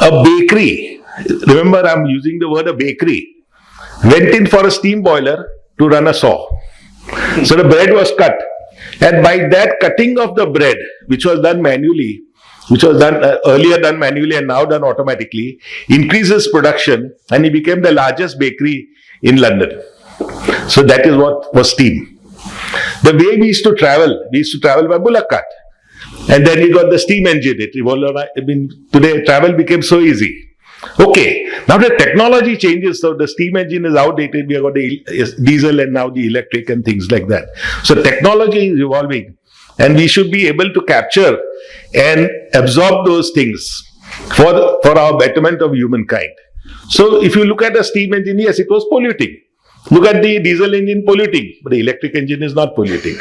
a bakery, remember I'm using the word a bakery, went in for a steam boiler to run a saw. So the bread was cut. And by that cutting of the bread, which was done manually, which was done earlier done manually and now done automatically, increases production and it became the largest bakery in London. So that is what was steam. The way we used to travel by bullock cart. And then we got the steam engine. Today travel became so easy. Okay, now the technology changes, so the steam engine is outdated, we have got the diesel and now the electric and things like that. So technology is evolving and we should be able to capture and absorb those things for our betterment of humankind. So if you look at a steam engine, yes, it was polluting. Look at the diesel engine polluting, but the electric engine is not polluting.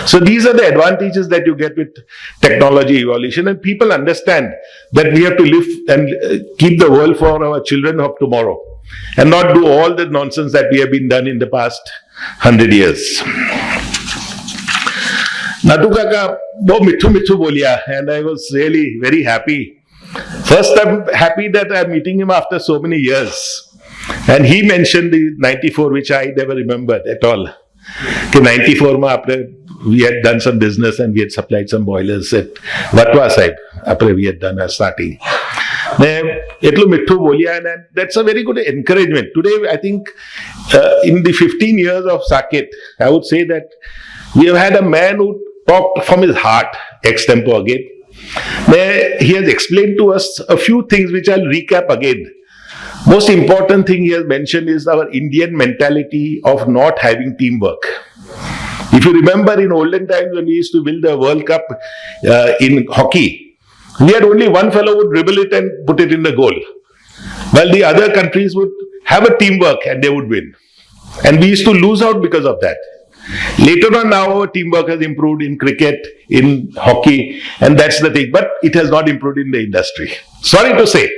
So these are the advantages that you get with technology evolution, and people understand that we have to live and keep the world for our children of tomorrow and not do all the nonsense that we have been done in the past 100 years. Natu Kaka wo mithu bolia, and I was really very happy. First, I'm happy that I'm meeting him after so many years. And he mentioned the 94, which I never remembered at all. In 94, we had done some business and we had supplied some boilers at Vatwa Sahib. After we had done our starting. And that's a very good encouragement. Today, I think in the 15 years of SACET, I would say that we have had a man who talked from his heart, ex-tempo again. He has explained to us a few things which I'll recap again. Most important thing he has mentioned is our Indian mentality of not having teamwork. If you remember in olden times when we used to win the World Cup in hockey, we had only one fellow would dribble it and put it in the goal. While the other countries would have a teamwork and they would win. And we used to lose out because of that. Later on now our teamwork has improved in cricket, in hockey, and that's the thing. But it has not improved in the industry. Sorry to say.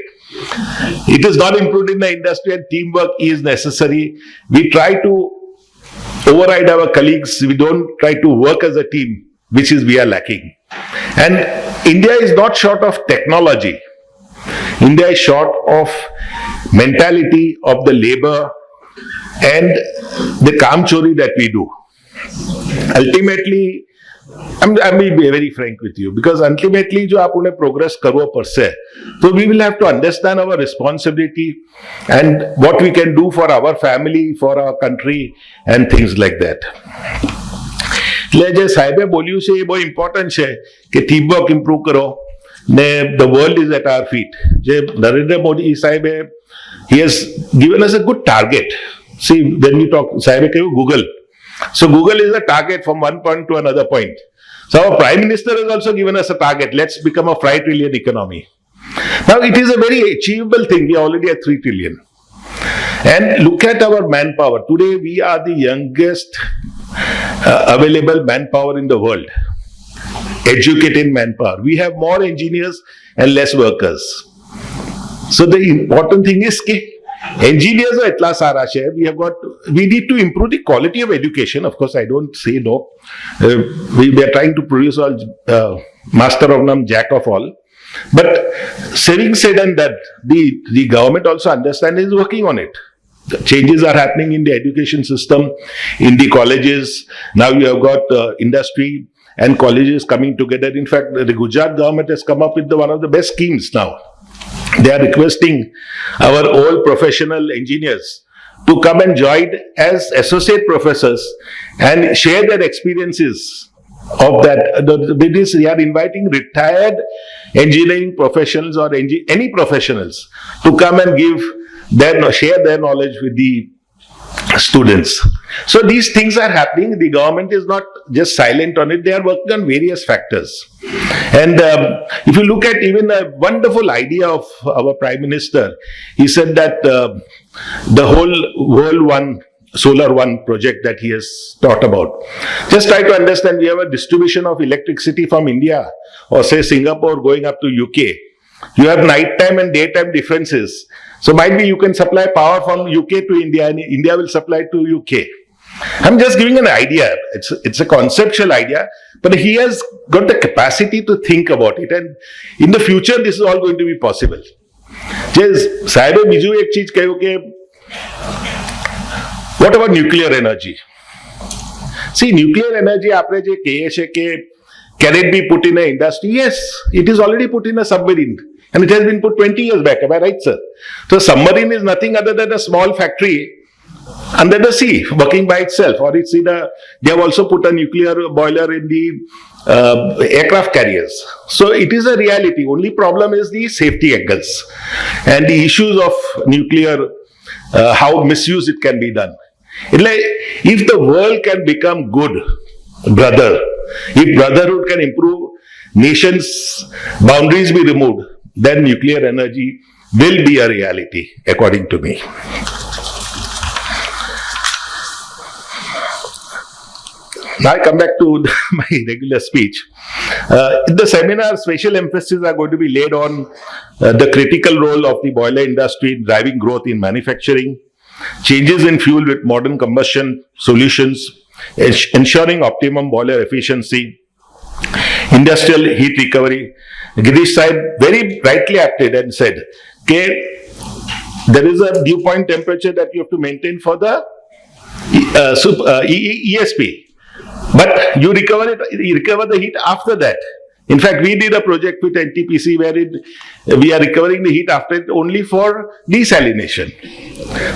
It is not improved in the industry and teamwork is necessary. We try to override our colleagues. We don't try to work as a team, which is we are lacking. And India is not short of technology. India is short of mentality of the labor and the kamchori that we do. Ultimately, I will be very frank with you, because ultimately, जो आप उन्हें progress करो per se, so we will have to understand our responsibility and what we can do for our family, for our country, and things like that. એટલે જે સાહેબે બોલ્યું છે એ બહુ ઇમ્પોર્ટન્ટ છે કે ટીમવર્ક ઇમ્પ્રૂવ કરો The world is at our feet. જે નરેન્દ્ર મોદી સાહેબે he has given us a good target. See, when we talk, સાહેબે કહ્યું Google. So Google is a target from one point to another point. So our Prime Minister has also given us a target. Let's become a 5 trillion economy. Now it is a very achievable thing. We are already at 3 trillion. And look at our manpower. Today we are the youngest available manpower in the world. Educated manpower. We have more engineers and less workers. So the important thing is that engineers are etla sara hai. We need to improve the quality of education. Of course, I don't say no. We are trying to produce all master of none, jack of all. But having said and that, the government also understands and is working on it. The changes are happening in the education system, in the colleges. Now you have got industry and colleges coming together. In fact, the Gujarat government has come up with one of the best schemes now. They are requesting our old professional engineers to come and join as associate professors and share their experiences of that. They are inviting retired engineering professionals or any professionals to come and share their knowledge with the students. So these things are happening. The government is not just silent on it. They are working on various factors. And if you look at even a wonderful idea of our Prime Minister, he said that the whole World One, Solar One project that he has thought about. Just try to understand, we have a distribution of electricity from India or say Singapore going up to UK. You have nighttime and daytime differences. So might be you can supply power from UK to India and India will supply to UK. I'm just giving an idea. It's a conceptual idea, but he has got the capacity to think about it. And in the future, this is all going to be possible. Sahibe biju ek cheez kayo ke, what about nuclear energy? See, nuclear energy, aapne je kahiye che ke, can it be put in an industry? Yes, it is already put in a submarine. And it has been put 20 years back. Am I right, sir? So submarine is nothing other than a small factory under the sea, working by itself. Or it's they have also put a nuclear boiler in the aircraft carriers. So it is a reality. Only problem is the safety angles and the issues of nuclear, how misuse it can be done. If the world can become good, brother, if brotherhood can improve, nations' boundaries be removed, then nuclear energy will be a reality, according to me. Now I come back to my regular speech. In the seminar, special emphasis are going to be laid on the critical role of the boiler industry in driving growth in manufacturing, changes in fuel with modern combustion solutions, ensuring optimum boiler efficiency, industrial heat recovery. Girish Saib very rightly acted and said, okay, there is a dew point temperature that you have to maintain for the ESP. But you recover the heat after that. In fact, we did a project with NTPC where we are recovering the heat after it only for desalination.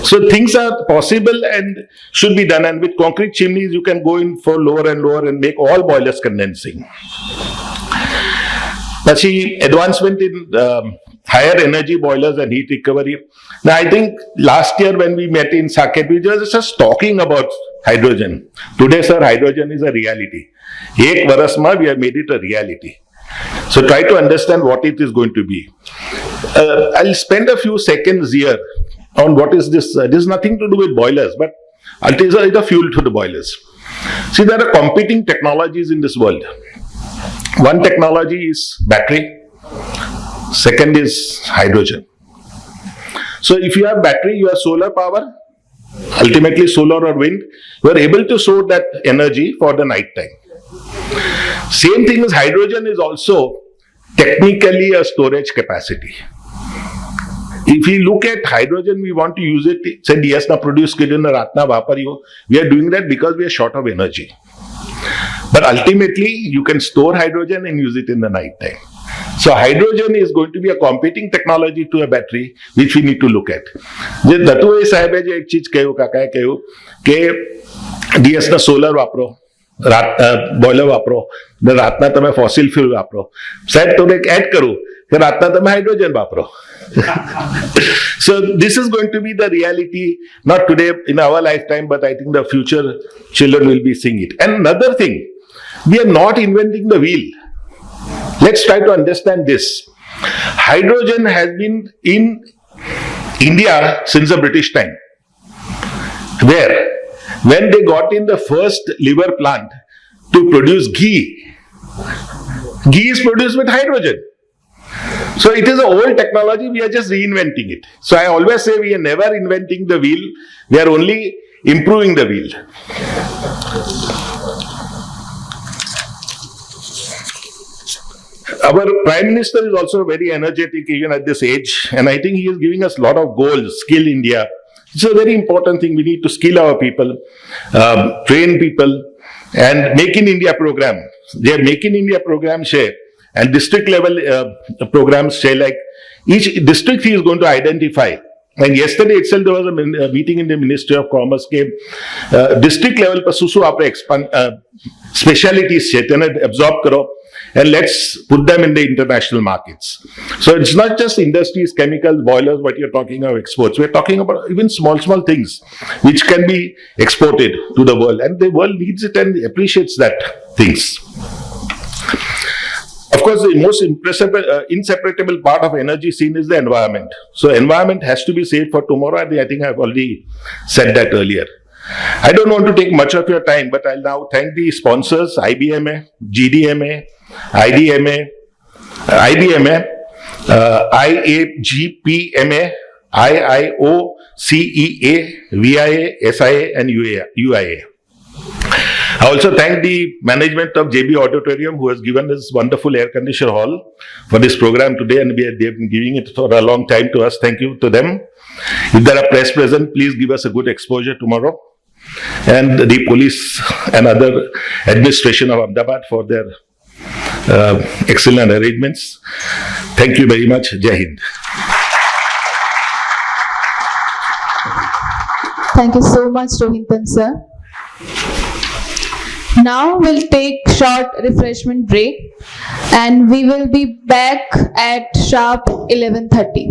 So things are possible and should be done. And with concrete chimneys, you can go in for lower and lower and make all boilers condensing. Pachi, advancement in higher energy boilers and heat recovery. Now, I think last year when we met in Saket, we were just talking about hydrogen. Today, sir, hydrogen is a reality. Ek varasma, we have made it a reality. So try to understand what it is going to be. I'll spend a few seconds here on what is this. This is nothing to do with boilers, but it is a fuel to the boilers. See, there are competing technologies in this world. One technology is battery. Second is hydrogen. So if you have battery, you have solar power, ultimately solar or wind, you are able to store that energy for the night time. Same thing as hydrogen is also technically a storage capacity. If we look at hydrogen, we want to use it, say yes, na produce kidin ratna vapariyo. We are doing that because we are short of energy. But ultimately, you can store hydrogen and use it in the night time. So hydrogen is going to be a competing technology to a battery, which we need to look at. જે દતુએ સાહેબે જે એક ચીજ કહ્યું કાકાએ કહ્યું કે DS ના સોલર વાપરો, બોઇલર વાપરો ને રાતના તમે ફોસિલ ફ્યુલ વાપરો. સાહેબ થોડું એક એડ કરું કે રાતના તમે હાઇડ્રોજન વાપરો. So this is going to be the reality, not today in our lifetime, but I think the future children will be seeing it. And another thing, we are not inventing the wheel. Let's try to understand this. Hydrogen has been in India since the British time. Where? When they got in the first liver plant to produce ghee. Ghee is produced with hydrogen. So it is an old technology, we are just reinventing it. So I always say we are never inventing the wheel, we are only improving the wheel. Our Prime Minister is also very energetic even at this age, and I think he is giving us a lot of goals, Skill India. It's a very important thing. We need to skill our people, train people, and Make in India program. Their Make in India program share and district level programs share, like each district he is going to identify. And yesterday itself there was a meeting in the Ministry of Commerce के district level पर सुसु आप specialities है तेने absorb करो and let's put them in the international markets. So it's not just industries, chemicals, boilers, what you're talking of exports. We're talking about even small things which can be exported to the world, and the world needs it and appreciates that things. Of course, the most inseparable part of energy scene is the environment. So environment has to be saved for tomorrow, and I think I've already said that earlier. I don't want to take much of your time, but I'll now thank the sponsors, IBMA, GDMA, IDMA, IAGPMA, IIO, CEA, VIA, SIA, and UIA. I also thank the management of JB Auditorium who has given this wonderful air conditioner hall for this program today, and they have been giving it for a long time to us. Thank you to them. If there are press present, please give us a good exposure tomorrow. And the police and other administration of Ahmedabad for their excellent arrangements. Thank you very much. Jai Hind.
Thank you so much, Rohinton sir. Now we'll take short refreshment break and we will be back at sharp 11:30.